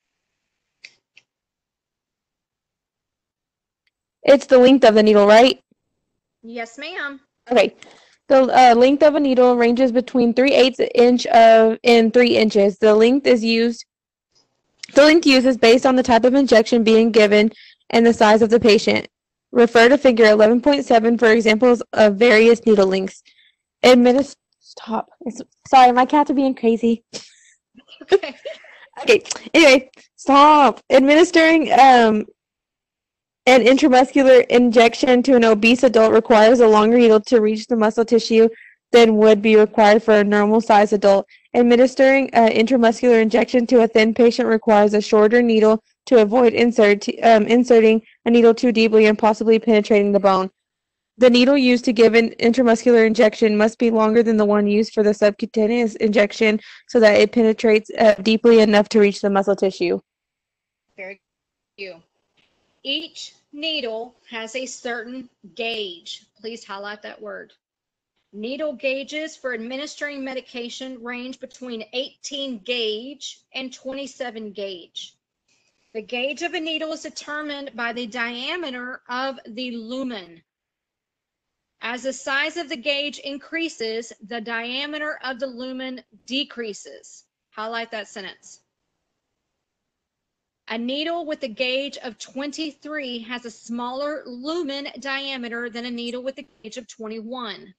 It's the length of the needle, right? Yes, ma'am. Okay. The length of a needle ranges between 3/8 inch and 3 inches. The length used is based on the type of injection being given and the size of the patient. Refer to figure 11.7 for examples of various needle lengths. Stop. Sorry, my cats are being crazy. Okay. Okay. Anyway, stop. Administering an intramuscular injection to an obese adult requires a longer needle to reach the muscle tissue than would be required for a normal-sized adult. Administering an intramuscular injection to a thin patient requires a shorter needle to avoid inserting a needle too deeply and possibly penetrating the bone. The needle used to give an intramuscular injection must be longer than the one used for the subcutaneous injection so that it penetrates deeply enough to reach the muscle tissue. Very good. Each needle has a certain gauge. Please highlight that word. Needle gauges for administering medication range between 18 gauge and 27 gauge. The gauge of a needle is determined by the diameter of the lumen. As the size of the gauge increases, the diameter of the lumen decreases. Highlight that sentence. A needle with a gauge of 23 has a smaller lumen diameter than a needle with a gauge of 21.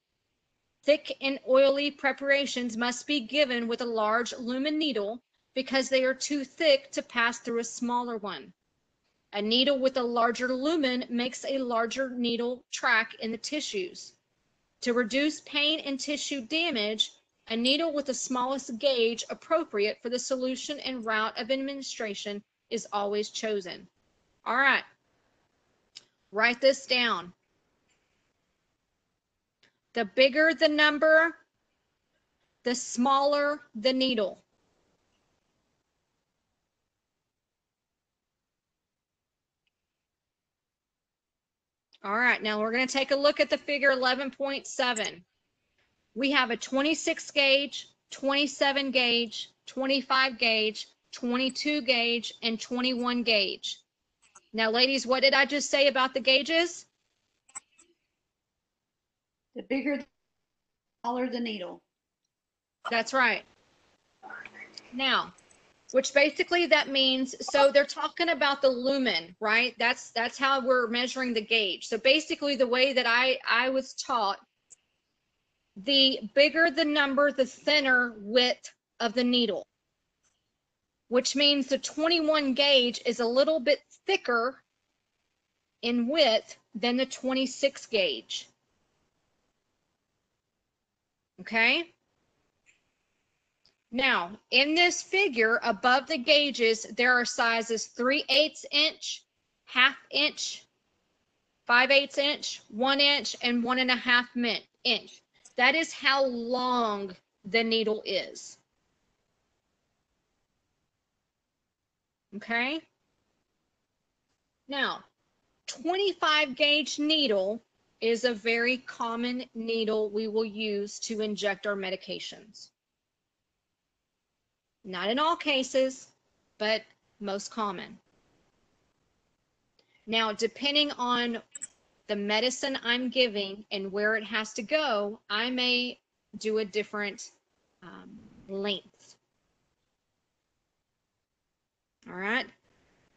Thick and oily preparations must be given with a large lumen needle because they are too thick to pass through a smaller one. A needle with a larger lumen makes a larger needle track in the tissues. To reduce pain and tissue damage, a needle with the smallest gauge appropriate for the solution and route of administration is always chosen. All right, write this down. The bigger the number, the smaller the needle. All right, now we're going to take a look at the figure 11.7. We have a 26 gauge, 27 gauge, 25 gauge, 22 gauge, and 21 gauge. Now, ladies, what did I just say about the gauges? The bigger, the smaller the needle. That's right. Now, which basically that means, so they're talking about the lumen, right? That's how we're measuring the gauge. So basically the way that I was taught, the bigger the number, the thinner width of the needle, which means the 21 gauge is a little bit thicker in width than the 26 gauge. Okay? Now, in this figure, above the gauges, there are sizes 3/8 inch, 1/2 inch, 5/8 inch, 1 inch, and 1.5 inch. That is how long the needle is. Okay? Now, 25 gauge needle is a very common needle we will use to inject our medications. Not in all cases, but most common. Now, depending on the medicine I'm giving and where it has to go, I may do a different length. All right.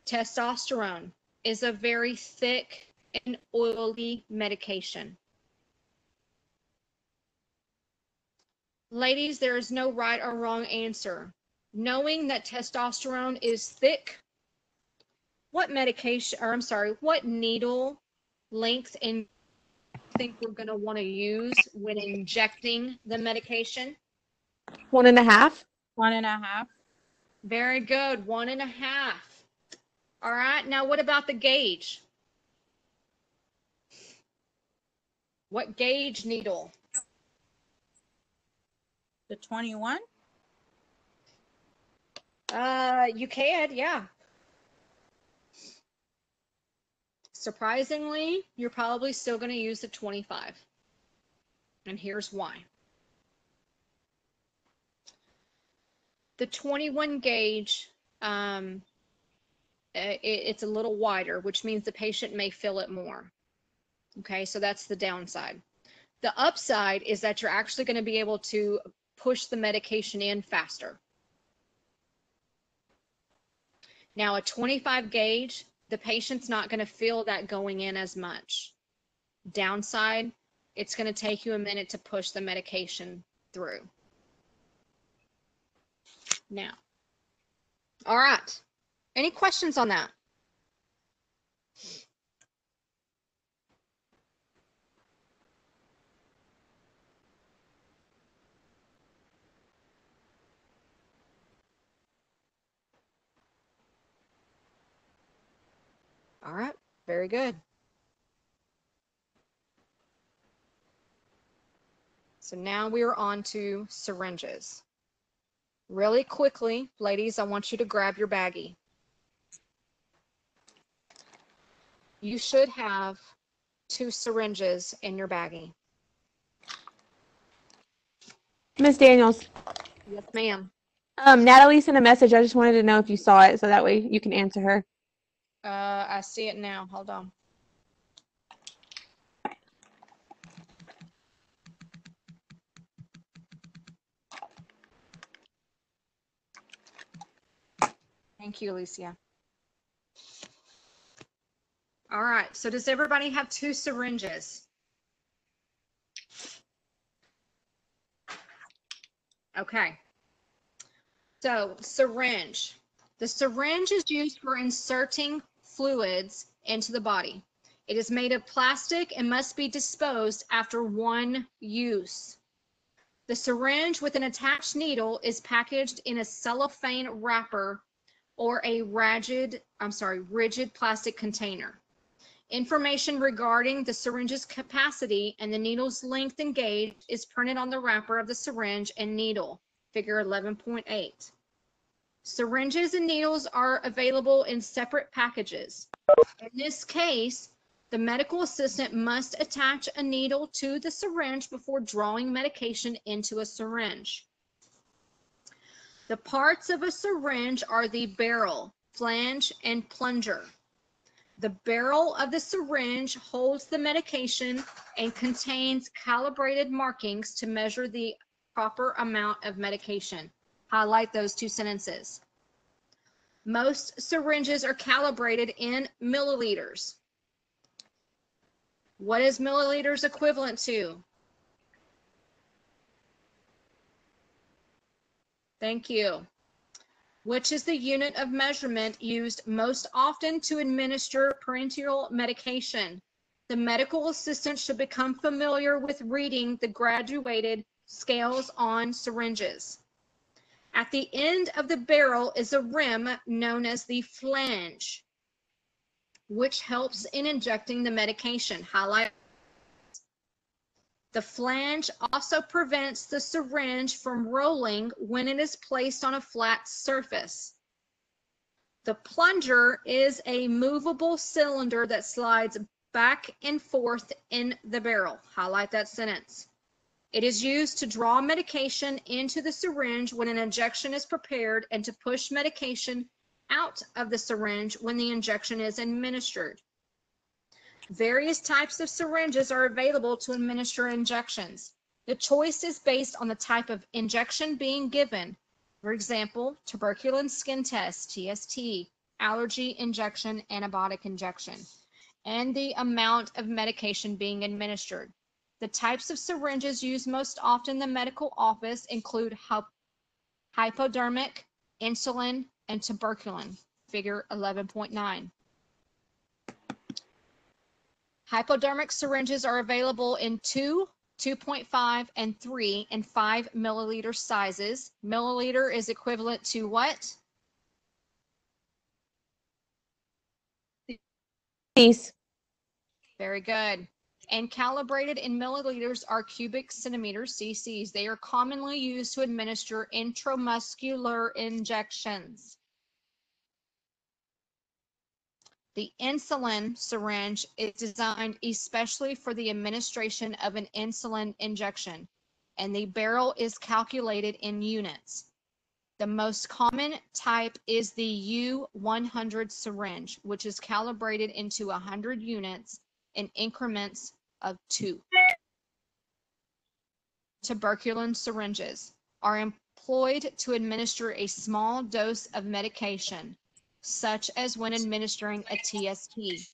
Testosterone is a very thick and oily medication. Ladies, there is no right or wrong answer. Knowing that testosterone is thick, what medication, or I'm sorry, what needle length and think we're going to want to use when injecting the medication? 1.5. 1.5. Very good, 1.5. All right, now what about the gauge? What gauge needle? The 21. You can, yeah. Surprisingly, you're probably still going to use the 25. And here's why. The 21 gauge, it's a little wider, which means the patient may feel it more. Okay, so that's the downside. The upside is that you're actually going to be able to push the medication in faster. Now, a 25 gauge, the patient's not going to feel that going in as much. Downside, it's going to take you a minute to push the medication through. Now, all right. Any questions on that? All right, very good. So now we are on to syringes. Really quickly, ladies, I want you to grab your baggie. You should have 2 syringes in your baggie. Miss Daniels, Yes, ma'am. Natalie sent a message. I just wanted to know if you saw it, so that way you can answer her. I see it now. Hold on. Thank you, Alicia. All right, so does everybody have 2 syringes? Okay. So, syringe. The syringe is used for inserting fluids into the body. It is made of plastic and must be disposed after one use. The syringe with an attached needle is packaged in a cellophane wrapper or a rigid plastic container. Information regarding the syringe's capacity and the needle's length and gauge is printed on the wrapper of the syringe and needle, figure 11.8. Syringes and needles are available in separate packages. In this case, the medical assistant must attach a needle to the syringe before drawing medication into a syringe. The parts of a syringe are the barrel, flange, and plunger. The barrel of the syringe holds the medication and contains calibrated markings to measure the proper amount of medication. Highlight those 2 sentences. Most syringes are calibrated in milliliters. What is milliliters equivalent to? Thank you. Which is the unit of measurement used most often to administer parenteral medication? The medical assistant should become familiar with reading the graduated scales on syringes. At the end of the barrel is a rim known as the flange, which helps in injecting the medication. Highlight. The flange also prevents the syringe from rolling when it is placed on a flat surface. The plunger is a movable cylinder that slides back and forth in the barrel. Highlight that sentence. It is used to draw medication into the syringe when an injection is prepared and to push medication out of the syringe when the injection is administered. Various types of syringes are available to administer injections. The choice is based on the type of injection being given. For example, tuberculin skin test, TST, allergy injection, antibiotic injection, and the amount of medication being administered. The types of syringes used most often in the medical office include hypodermic, insulin, and tuberculin, figure 11.9. Hypodermic syringes are available in 2, 2.5, and 3 and 5 milliliter sizes. Milliliter is equivalent to what? Peace. Very good. And calibrated in milliliters are cubic centimeters, cc's. They are commonly used to administer intramuscular injections. The insulin syringe is designed especially for the administration of an insulin injection, and the barrel is calculated in units. The most common type is the U100 syringe, which is calibrated into 100 units in increments of 2. Tuberculin syringes are employed to administer a small dose of medication, such as when administering a TSP.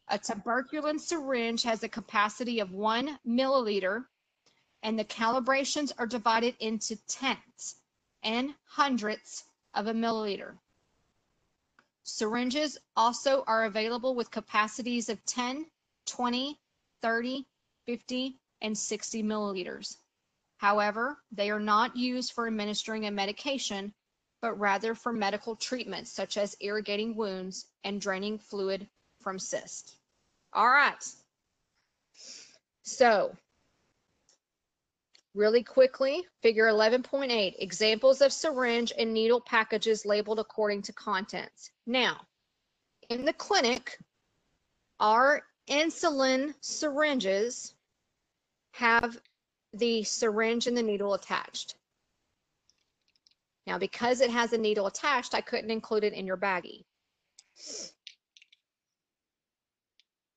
A tuberculin syringe has a capacity of 1 milliliter, and the calibrations are divided into tenths and hundredths of a milliliter. Syringes also are available with capacities of 10, 20, 30, 50, and 60 milliliters. However, they are not used for administering a medication, but rather for medical treatments such as irrigating wounds and draining fluid from cysts. All right. So, really quickly, figure 11.8, examples of syringe and needle packages labeled according to contents. Now, in the clinic, our insulin syringes have the syringe and the needle attached. Now, because it has a needle attached, I couldn't include it in your baggie.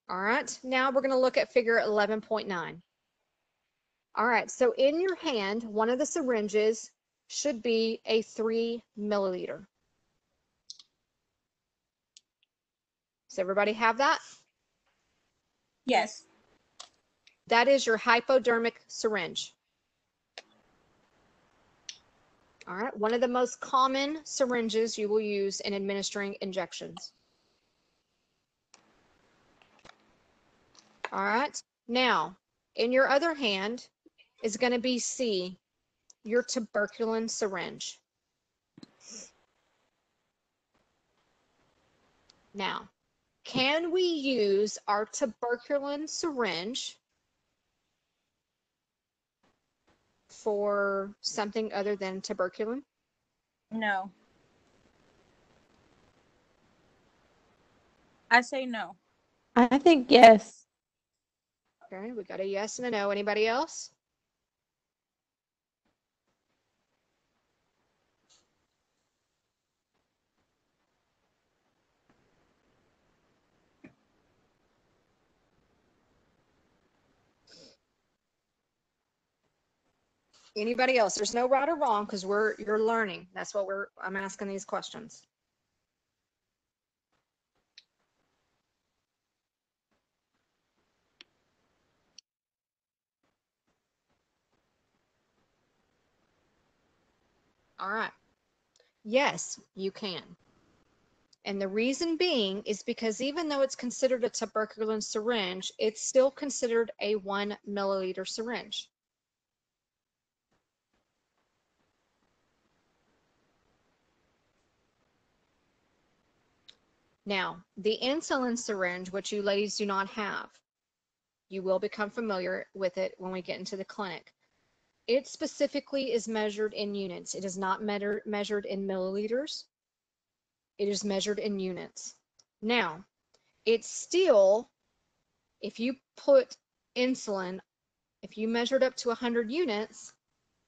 All right, now we're going to look at figure 11.9. All right, so in your hand, one of the syringes should be a 3 milliliter. Does everybody have that? Yes. That is your hypodermic syringe. All right, one of the most common syringes you will use in administering injections. All right, now in your other hand is going to be C, your tuberculin syringe. Now, can we use our tuberculin syringe for something other than tuberculin? No. I say no. I think yes. Okay, we got a yes and a no. Anybody else? Anybody else? There's no right or wrong because you're learning. That's what I'm asking these questions. All right. Yes, you can. And the reason being is because even though it's considered a tuberculin syringe, it's still considered a 1 milliliter syringe. Now, the insulin syringe, which you ladies do not have, you will become familiar with it when we get into the clinic. It specifically is measured in units. It is not measured in milliliters. It is measured in units. Now, it's still, if you put insulin, if you measured up to 100 units,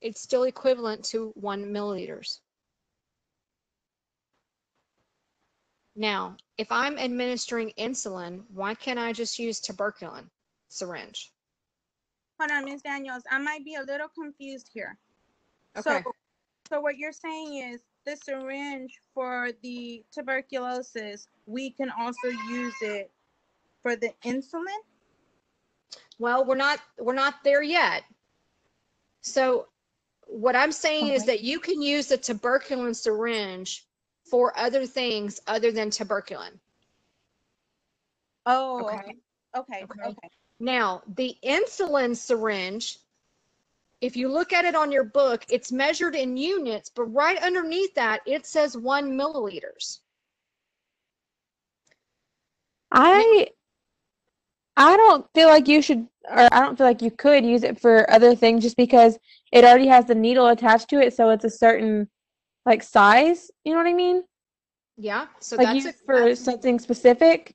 it's still equivalent to 1 milliliters. Now, if I'm administering insulin, why can't I just use tuberculin syringe? Hold on, Ms. Daniels. I might be a little confused here. Okay. So what you're saying is the syringe for the tuberculosis, we can also use it for the insulin? Well, we're not there yet. So what I'm saying is that you can use the tuberculin syringe for other things other than tuberculin. Oh, Okay. Okay. Now, the insulin syringe, if you look at it on your book, it's measured in units, but right underneath that, it says 1 milliliters. I don't feel like you should, or I don't feel like you could use it for other things just because it already has the needle attached to it, so it's a certain like size. You know what I mean? Yeah. So Like that's used for something specific,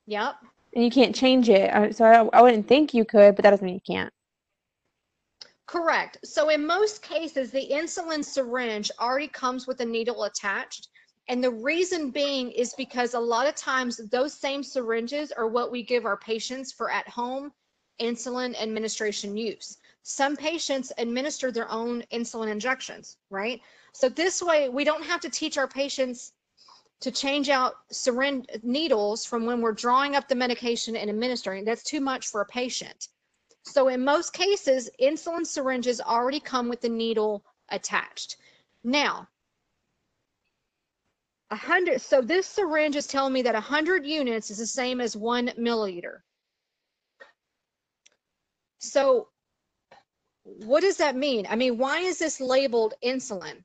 yep. and you can't change it. So I wouldn't think you could, but that doesn't mean you can't. Correct. So in most cases, the insulin syringe already comes with a needle attached. And the reason being is because a lot of times those same syringes are what we give our patients for at home insulin administration use. Some patients administer their own insulin injections, right? So this way we don't have to teach our patients to change out syringe needles from when we're drawing up the medication and administering. That's too much for a patient. So in most cases, insulin syringes already come with the needle attached. Now, 100, so this syringe is telling me that 100 units is the same as 1 milliliter. So what does that mean? I mean, why is this labeled insulin?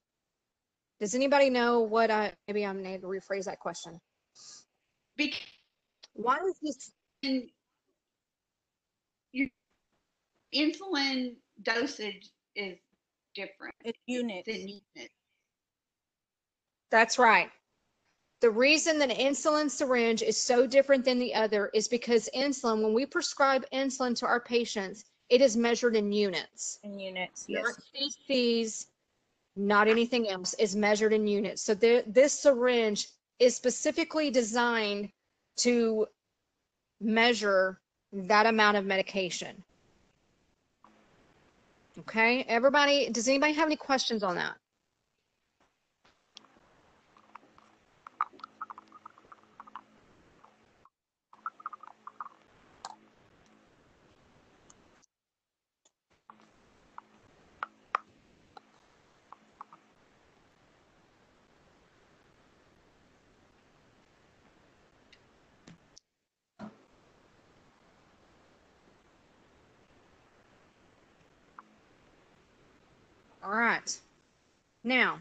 Does anybody know what maybe I'm going to rephrase that question. Because Why is this? your insulin dosage is different. It's units. Than units. That's right. The reason that an insulin syringe is so different than the other is because insulin, when we prescribe insulin to our patients, it is measured in units. In units, yes. Not cc's, not anything else, is measured in units. So this syringe is specifically designed to measure that amount of medication. Okay, everybody, does anybody have any questions on that? All right. Now,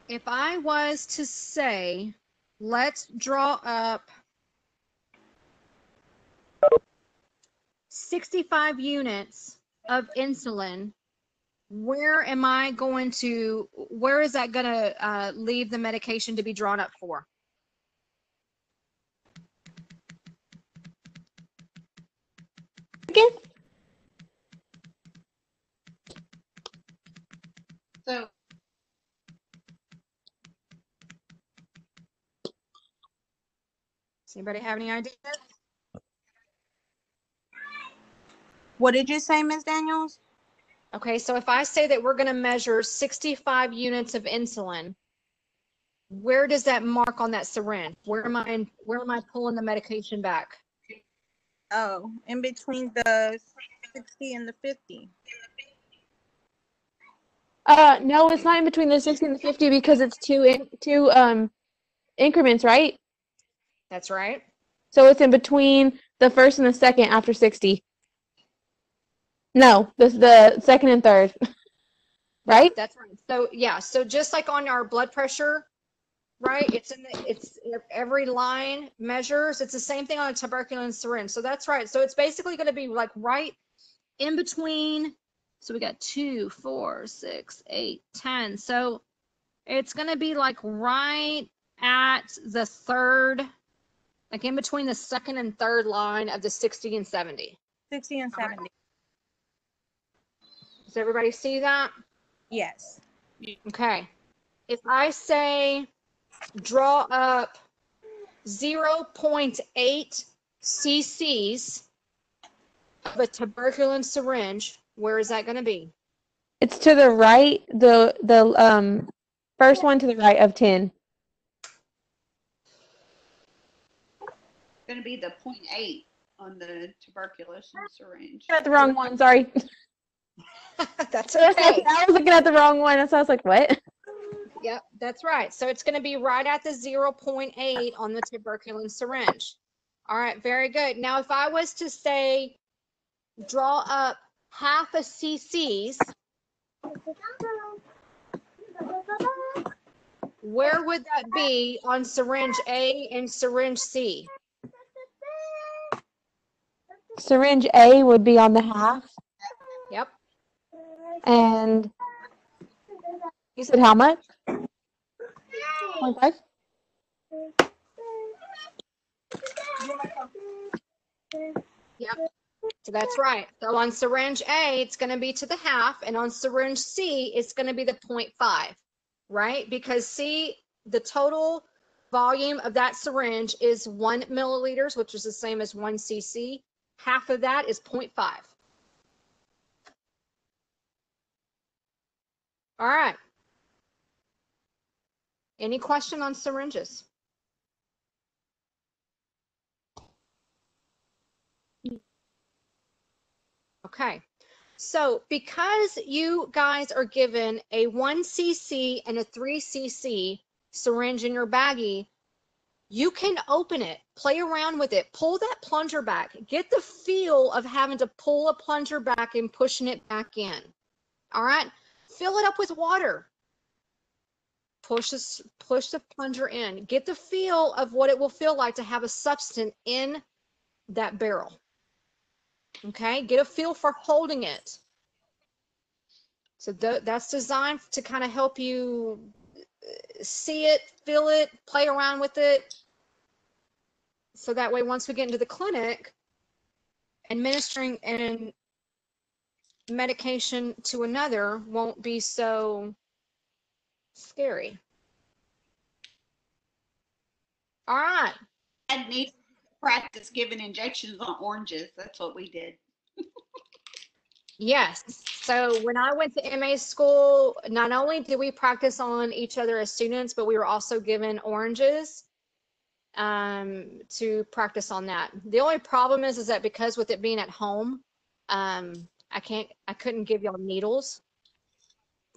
if I was to say, let's draw up 65 units of insulin, where is that going to leave the medication to be drawn up for? Again? So Does anybody have any ideas? What did you say, Ms. Daniels? Okay, so if I say that we're going to measure 65 units of insulin, where does that mark on that syringe? Where am I pulling the medication back? Oh, in between the 60 and the 50. No, it's not in between the 60 and the 50 because it's two increments, right? That's right. So it's in between the first and the second after 60. No, the second and third. Right? That's right. So yeah, so just like on our blood pressure, right? It's every line measures. It's the same thing on a tuberculin syringe. So that's right. So it's basically going to be like right in between. So we got 2, 4, 6, 8, 10. So it's going to be like right at the third, like in between the second and third line of the 60 and 70. 60 and 70. Does everybody see that? Yes. Okay. If I say draw up 0.8 cc's of a tuberculin syringe, where is that going to be? It's to the right, the first one to the right of 10. it's going to be the 0.8 on the tuberculosis syringe. I got the wrong one, sorry. That's okay. I was looking at the wrong one, so I was like, what? Yep, that's right. So it's going to be right at the 0.8 on the tuberculin syringe. All right, very good. Now, if I was to say, draw up half a cc's, where would that be on syringe A and syringe C? Syringe A would be on the half. Yep. And you said how much? 0.5? Yep. So that's right. So on syringe A, it's going to be to the half, and on syringe C, it's going to be the 0.5, right? Because C, the total volume of that syringe is 1 milliliters, which is the same as 1 cc. Half of that is 0.5. All right. Any question on syringes? Okay. So because you guys are given a 1 cc and a 3 cc syringe in your baggie, you can open it, play around with it, pull that plunger back, get the feel of having to pull a plunger back and pushing it back in. All right. Fill it up with water. Push the plunger in. Get the feel of what it will feel like to have a substance in that barrel. Okay. Get a feel for holding it. So that's designed to kind of help you see it, feel it, play around with it. So that way, once we get into the clinic, administering and medication to another won't be so scary. All right. I need to practice giving injections on oranges. That's what we did. Yes. So when I went to MA school, not only did we practice on each other as students, but we were also given oranges to practice on that. The only problem is that because with it being at home, I couldn't give y'all needles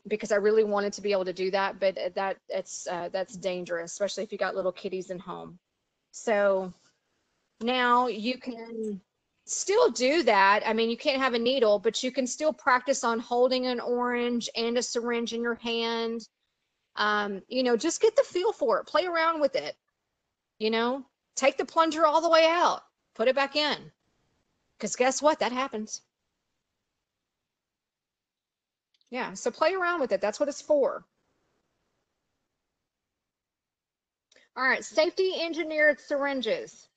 because I really wanted to be able to do that, but that's dangerous, especially if you got little kitties in home. So now you can still do that. I mean, you can't have a needle, but you can still practice on holding an orange and a syringe in your hand. Just get the feel for it. Play around with it. Take the plunger all the way out. Put it back in. Because guess what? That happens. Yeah, so play around with it. That's what it's for. All right, safety engineered syringes.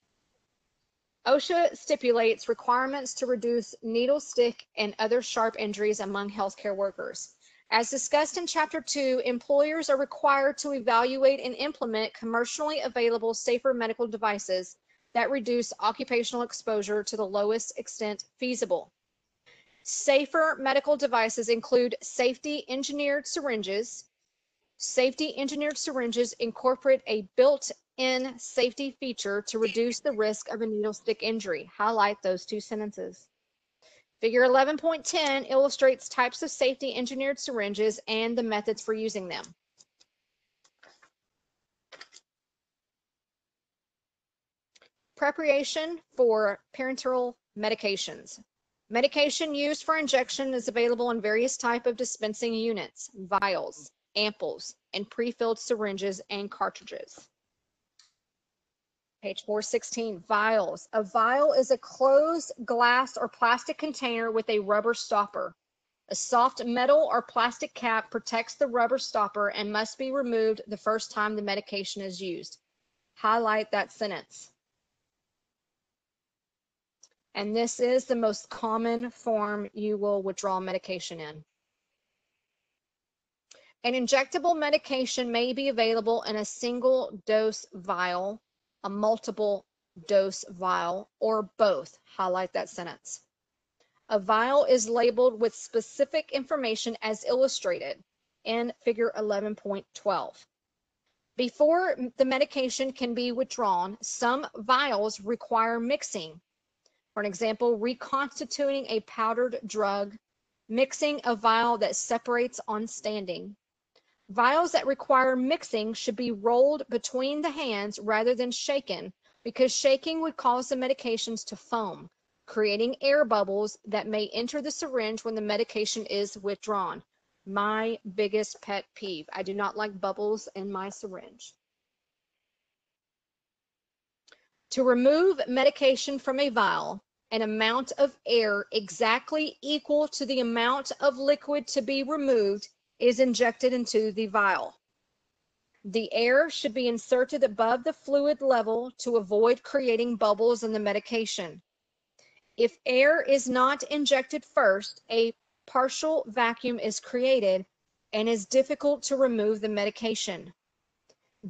OSHA stipulates requirements to reduce needle stick and other sharp injuries among healthcare workers. As discussed in Chapter 2, employers are required to evaluate and implement commercially available safer medical devices that reduce occupational exposure to the lowest extent feasible. Safer medical devices include safety engineered syringes. Safety engineered syringes incorporate a built-in safety feature to reduce the risk of a needle stick injury. Highlight those two sentences. Figure 11.10 illustrates types of safety engineered syringes and the methods for using them. Preparation for parenteral medications. Medication used for injection is available in various types of dispensing units, vials, ampoules, and pre-filled syringes and cartridges. Page 416, vials. A vial is a closed glass or plastic container with a rubber stopper. A soft metal or plastic cap protects the rubber stopper and must be removed the first time the medication is used. Highlight that sentence. And this is the most common form you will withdraw medication in. An injectable medication may be available in a single dose vial, a multiple dose vial, or both. Highlight that sentence. A vial is labeled with specific information as illustrated in figure 11.12. Before the medication can be withdrawn, some vials require mixing. For an example, reconstituting a powdered drug, mixing a vial that separates on standing. Vials that require mixing should be rolled between the hands rather than shaken because shaking would cause the medications to foam, creating air bubbles that may enter the syringe when the medication is withdrawn. My biggest pet peeve. I do not like bubbles in my syringe. To remove medication from a vial, an amount of air exactly equal to the amount of liquid to be removed is injected into the vial. The air should be inserted above the fluid level to avoid creating bubbles in the medication. If air is not injected first, a partial vacuum is created and is difficult to remove the medication.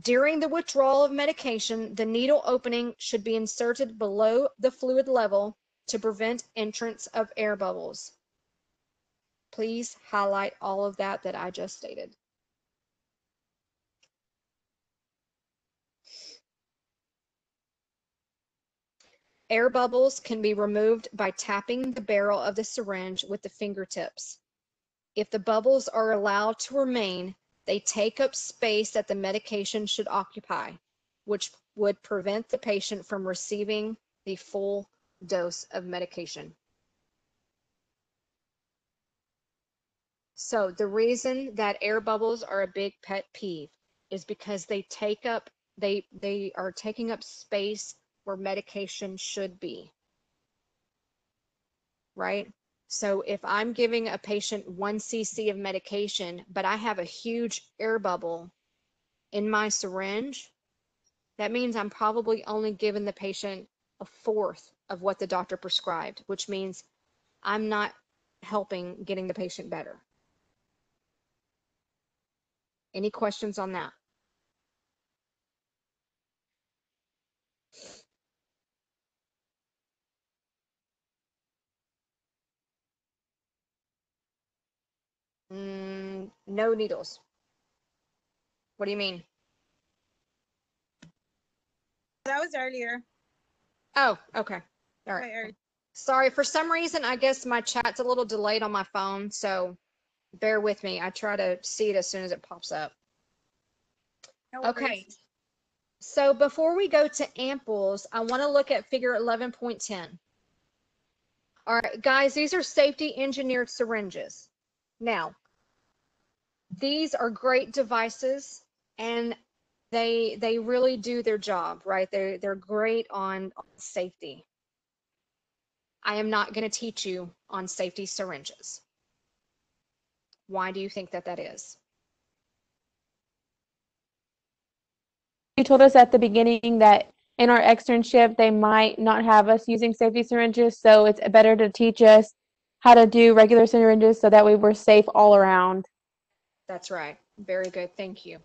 During the withdrawal of medication, the needle opening should be inserted below the fluid level to prevent entrance of air bubbles. Please highlight all of that I just stated. Air bubbles can be removed by tapping the barrel of the syringe with the fingertips. If the bubbles are allowed to remain, they take up space that the medication should occupy, which would prevent the patient from receiving the full dose of medication. So the reason that air bubbles are a big pet peeve is because they are taking up space where medication should be, right? So if I'm giving a patient 1 cc of medication, but I have a huge air bubble in my syringe, that means I'm probably only giving the patient a fourth of what the doctor prescribed, which means I'm not helping getting the patient better. Any questions on that? No needles. What do you mean? That was earlier. Oh, okay. All right. Right, Sorry, for some reason, I guess my chat's a little delayed on my phone, so bear with me. I try to see it as soon as it pops up. no worries. Okay. So before we go to ampoules, I want to look at figure 11.10. All right, guys, these are safety engineered syringes. Now, these are great devices and they really do their job, right? They're great on safety. I am not going to teach you on safety syringes. Why do you think that is? You told us at the beginning that in our externship, they might not have us using safety syringes, so it's better to teach us how to do regular syringes so that way we're safe all around. That's right. Very good. Thank you.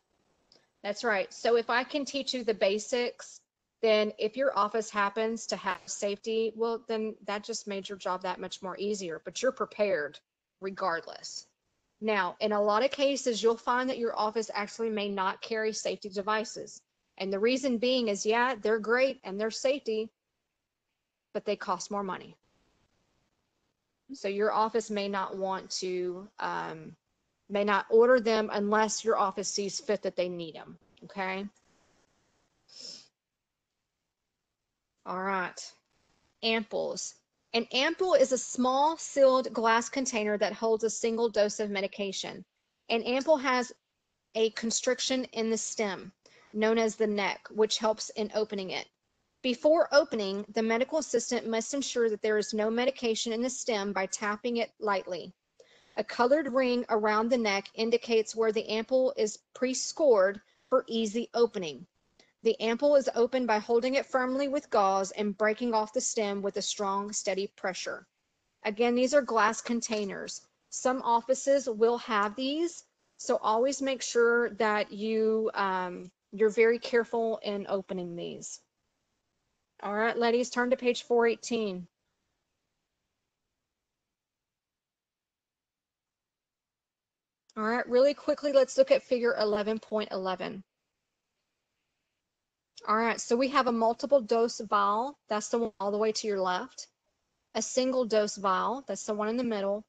That's right. So if I can teach you the basics, then if your office happens to have safety, well, then that just made your job that much more easier, but you're prepared regardless. Now, in a lot of cases, you'll find that your office actually may not carry safety devices. And the reason being is, yeah, they're great and they're safety, but they cost more money. So your office may not want to, may not order them unless your office sees fit that they need them, okay? All right, ampoules. An ampoule is a small sealed glass container that holds a single dose of medication. An ampoule has a constriction in the stem, known as the neck, which helps in opening it. Before opening, the medical assistant must ensure that there is no medication in the stem by tapping it lightly. A colored ring around the neck indicates where the ampoule is pre-scored for easy opening. The ampoule is opened by holding it firmly with gauze and breaking off the stem with a strong, steady pressure. Again, these are glass containers. Some offices will have these, so always make sure that you're very careful in opening these. All right, ladies, turn to page 418. All right, really quickly, let's look at figure 11.11. All right, so we have a multiple dose vial. That's the one all the way to your left. A single dose vial. That's the one in the middle.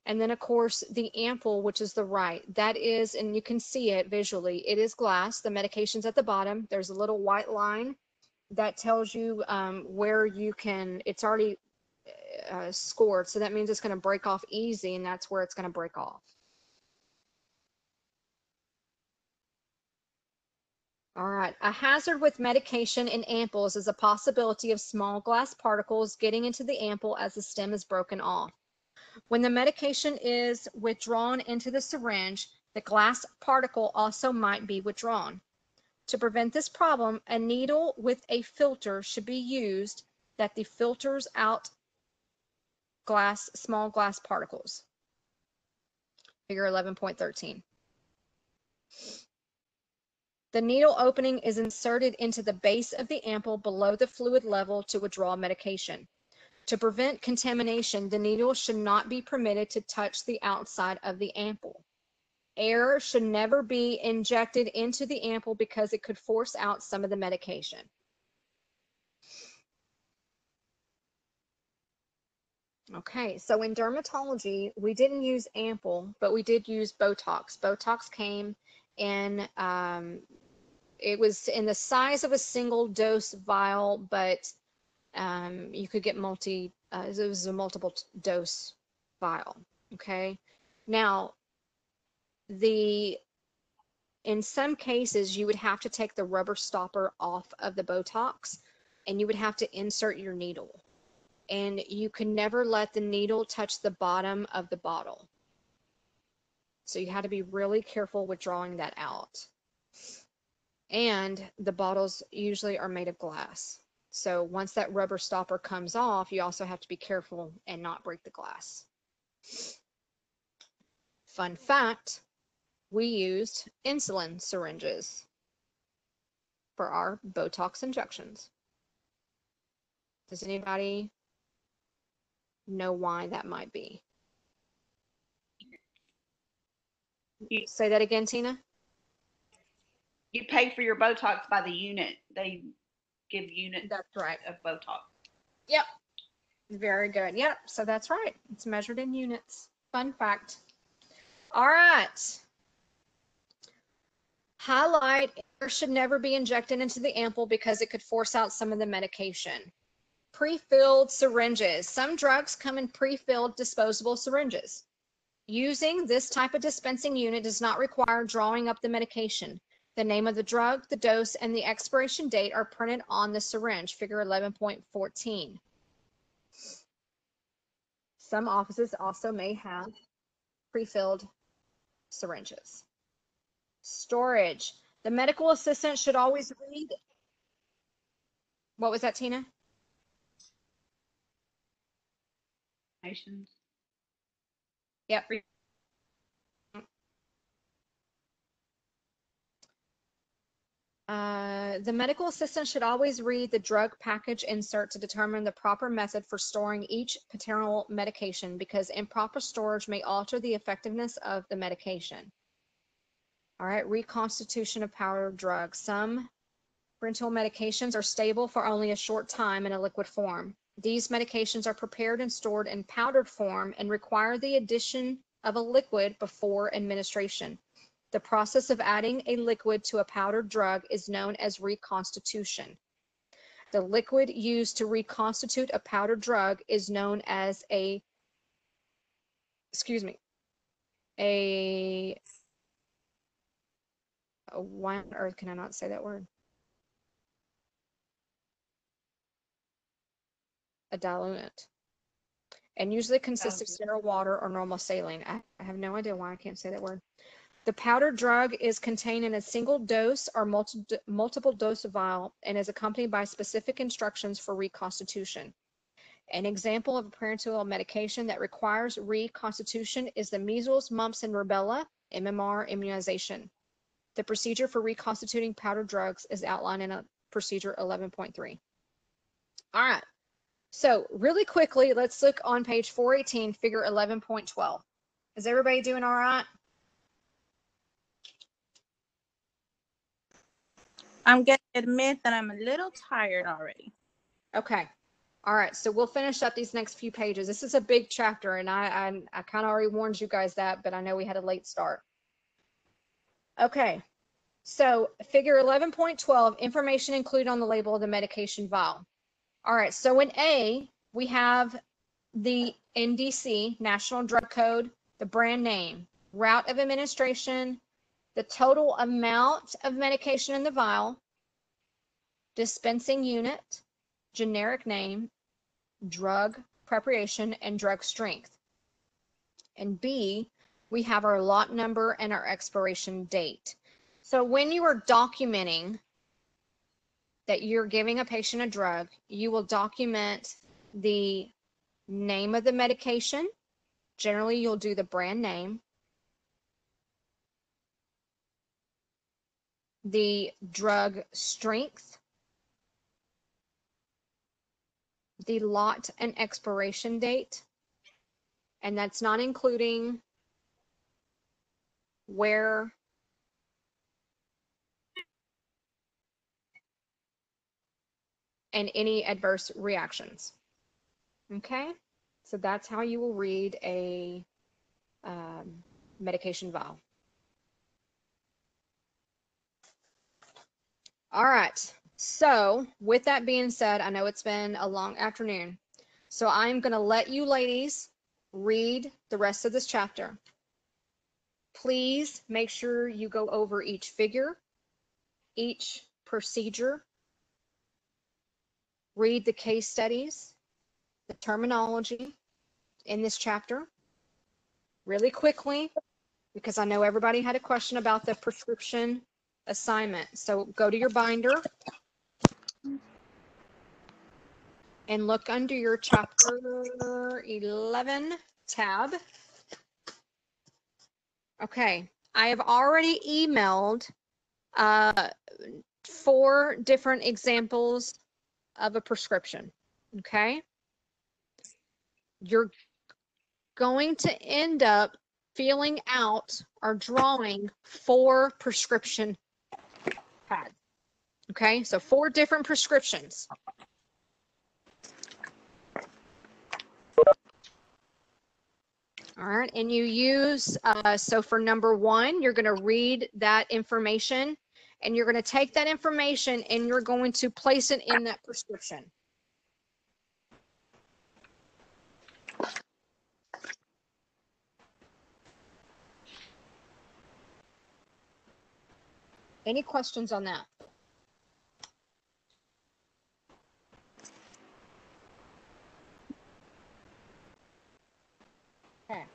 And then, of course, the ampoule, which is the right. That is, and you can see it visually, it is glass. The medication's at the bottom. There's a little white line that tells you where you can, it's already scored. So that means it's going to break off easy, and that's where it's going to break off. All right, a hazard with medication in ampoules is a possibility of small glass particles getting into the ampoule as the stem is broken off. When the medication is withdrawn into the syringe, The glass particle also might be withdrawn. To prevent this problem, a needle with a filter should be used that filters out small glass particles. Figure 11.13. The needle opening is inserted into the base of the ampoule below the fluid level to withdraw medication. To prevent contamination, the needle should not be permitted to touch the outside of the ampoule. Air should never be injected into the ampoule because it could force out some of the medication. Okay, so in dermatology, we didn't use ampoule, but we did use Botox. Botox came in, it was in the size of a single dose vial, but you could get it was a multiple dose vial. Okay, now in some cases you would have to take the rubber stopper off of the Botox and you would have to insert your needle, and you can never let the needle touch the bottom of the bottle, so you had to be really careful with drawing that out. And the bottles usually are made of glass. So once that rubber stopper comes off, you also have to be careful and not break the glass. Fun fact, we used insulin syringes for our Botox injections. Does anybody know why that might be? Say that again, Tina. You pay for your Botox by the unit. They give units. That's right. Of Botox. Yep. Very good. Yep. So that's right. It's measured in units. Fun fact. All right. Highlight, air should never be injected into the ampoule because it could force out some of the medication. Pre-filled syringes. Some drugs come in pre-filled disposable syringes. Using this type of dispensing unit does not require drawing up the medication. The name of the drug, the dose, and the expiration date are printed on the syringe, figure 11.14. Some offices also may have pre-filled syringes. Storage. The medical assistant should always read. What was that, Tina? Yep. The medical assistant should always read the drug package insert to determine the proper method for storing each parenteral medication, because improper storage may alter the effectiveness of the medication. All right, reconstitution of powdered drugs. Some parenteral medications are stable for only a short time in a liquid form. These medications are prepared and stored in powdered form and require the addition of a liquid before administration. The process of adding a liquid to a powdered drug is known as reconstitution. The liquid used to reconstitute a powdered drug is known as why on earth can I not say that word? A diluent. And usually consists of sterile water or normal saline. I have no idea why I can't say that word. The powdered drug is contained in a single dose or multiple dose vial and is accompanied by specific instructions for reconstitution. An example of a parenteral medication that requires reconstitution is the measles, mumps, and rubella MMR immunization. The procedure for reconstituting powdered drugs is outlined in procedure 11.3. All right. So really quickly, let's look on page 418, figure 11.12. Is everybody doing all right? I'm going to admit that I'm a little tired already. Okay. All right. So we'll finish up these next few pages. This is a big chapter, and I kind of already warned you guys that, but I know we had a late start. Okay. So figure 11.12, information included on the label of the medication vial. All right. So in A, we have the NDC, National Drug Code, the brand name, route of administration, the total amount of medication in the vial, dispensing unit, generic name, drug preparation, and drug strength. And B, we have our lot number and our expiration date. So when you are documenting that you're giving a patient a drug, you will document the name of the medication. Generally, you'll do the brand name, the drug strength, the lot and expiration date, and that's not including where and any adverse reactions. Okay, so that's how you will read a medication vial. All right, so with that being said, I know it's been a long afternoon, so I'm going to let you ladies read the rest of this chapter. Please make sure you go over each figure, each procedure, read the case studies, the terminology in this chapter really quickly, because I know everybody had a question about the prescription assignment. So go to your binder and look under your chapter 11 tab. Okay, I have already emailed 4 different examples of a prescription. Okay, you're going to end up filling out or drawing 4 prescription pads. Okay, so 4 different prescriptions. All right, and you use, so for number 1, you're going to read that information, and you're going to take that information and you're going to place it in that prescription. Any questions on that? Okay.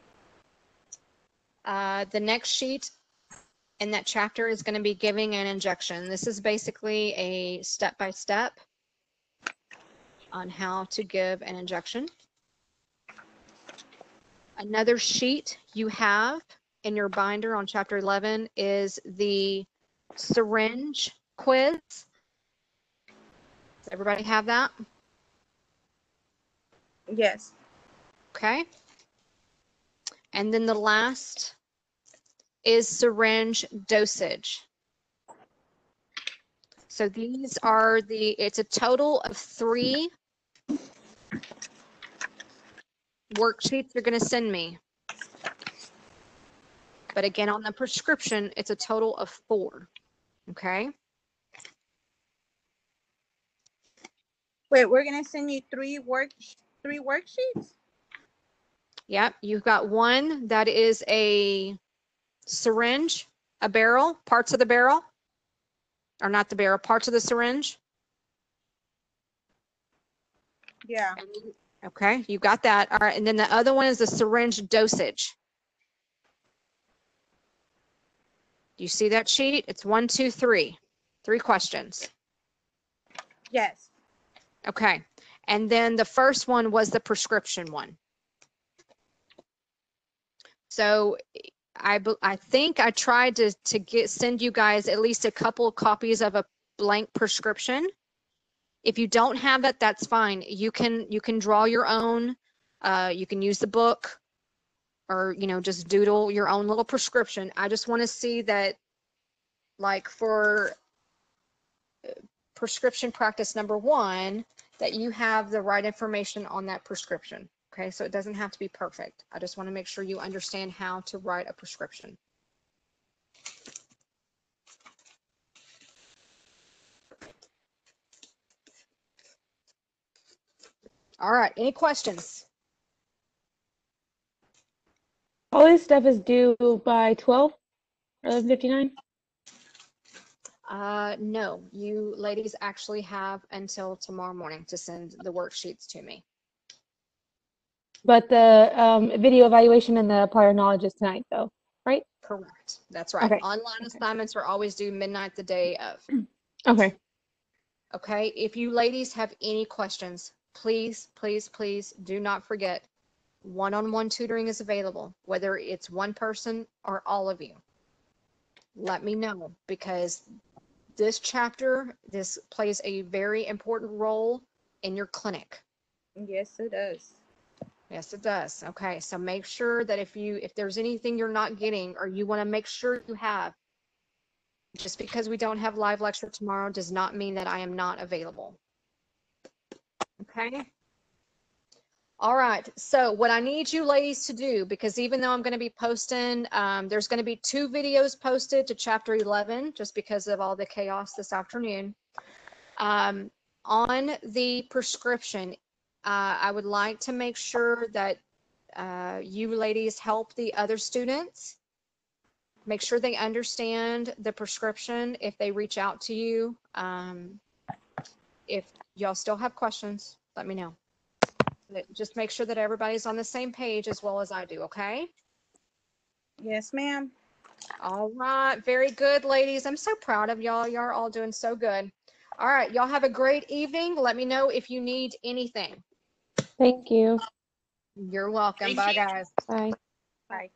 The next sheet in that chapter is going to be giving an injection. This is basically a step-by-step on how to give an injection. Another sheet you have in your binder on chapter 11 is the syringe quiz. Does everybody have that? Yes. Okay. And then the last is syringe dosage. So these are it's a total of 3 worksheets you're going to send me. But again, on the prescription, it's a total of 4. Okay. Wait, we're gonna send you 3 worksheets? Yep. You've got one that is a syringe, a barrel, parts of the barrel, or not the barrel, parts of the syringe. Yeah. Okay, you got that. All right, and then the other one is the syringe dosage. Do you see that sheet? It's 1, 2, 3. 3 questions. Yes. Okay, and then the first one was the prescription one. So I think I tried to send you guys at least a couple of copies of a blank prescription. If you don't have it, that's fine. You can draw your own. You can use the book, or just doodle your own little prescription. I just want to see that, like for prescription practice number 1, that you have the right information on that prescription. Okay, so it doesn't have to be perfect. I just want to make sure you understand how to write a prescription. All right, any questions? All this stuff is due by 12 or 11:59? No, you ladies actually have until tomorrow morning to send the worksheets to me. But the video evaluation and the prior knowledge is tonight, though, right? Correct. That's right. Okay. Online assignments are always due midnight the day of. Okay. Okay. If you ladies have any questions, please, please, please do not forget one-on-one tutoring is available, whether it's one person or all of you. Let me know, because this chapter, this plays a very important role in your clinic. Yes, it does. Yes, it does. Okay, so make sure that if there's anything you're not getting or you want to make sure you have, just because we don't have live lecture tomorrow does not mean that I am not available. Okay. All right. So what I need you ladies to do, because even though I'm going to be posting, there's going to be 2 videos posted to chapter 11, just because of all the chaos this afternoon. On the prescription, I would like to make sure that you ladies help the other students. Make sure they understand the prescription if they reach out to you. If y'all still have questions, let me know. Just make sure that everybody's on the same page as well as I do, okay? Yes, ma'am. All right, very good, ladies. I'm so proud of y'all. Y'all are all doing so good. All right, y'all have a great evening. Let me know if you need anything. Thank you. You're welcome. Thank Bye, you. guys. Bye. Bye.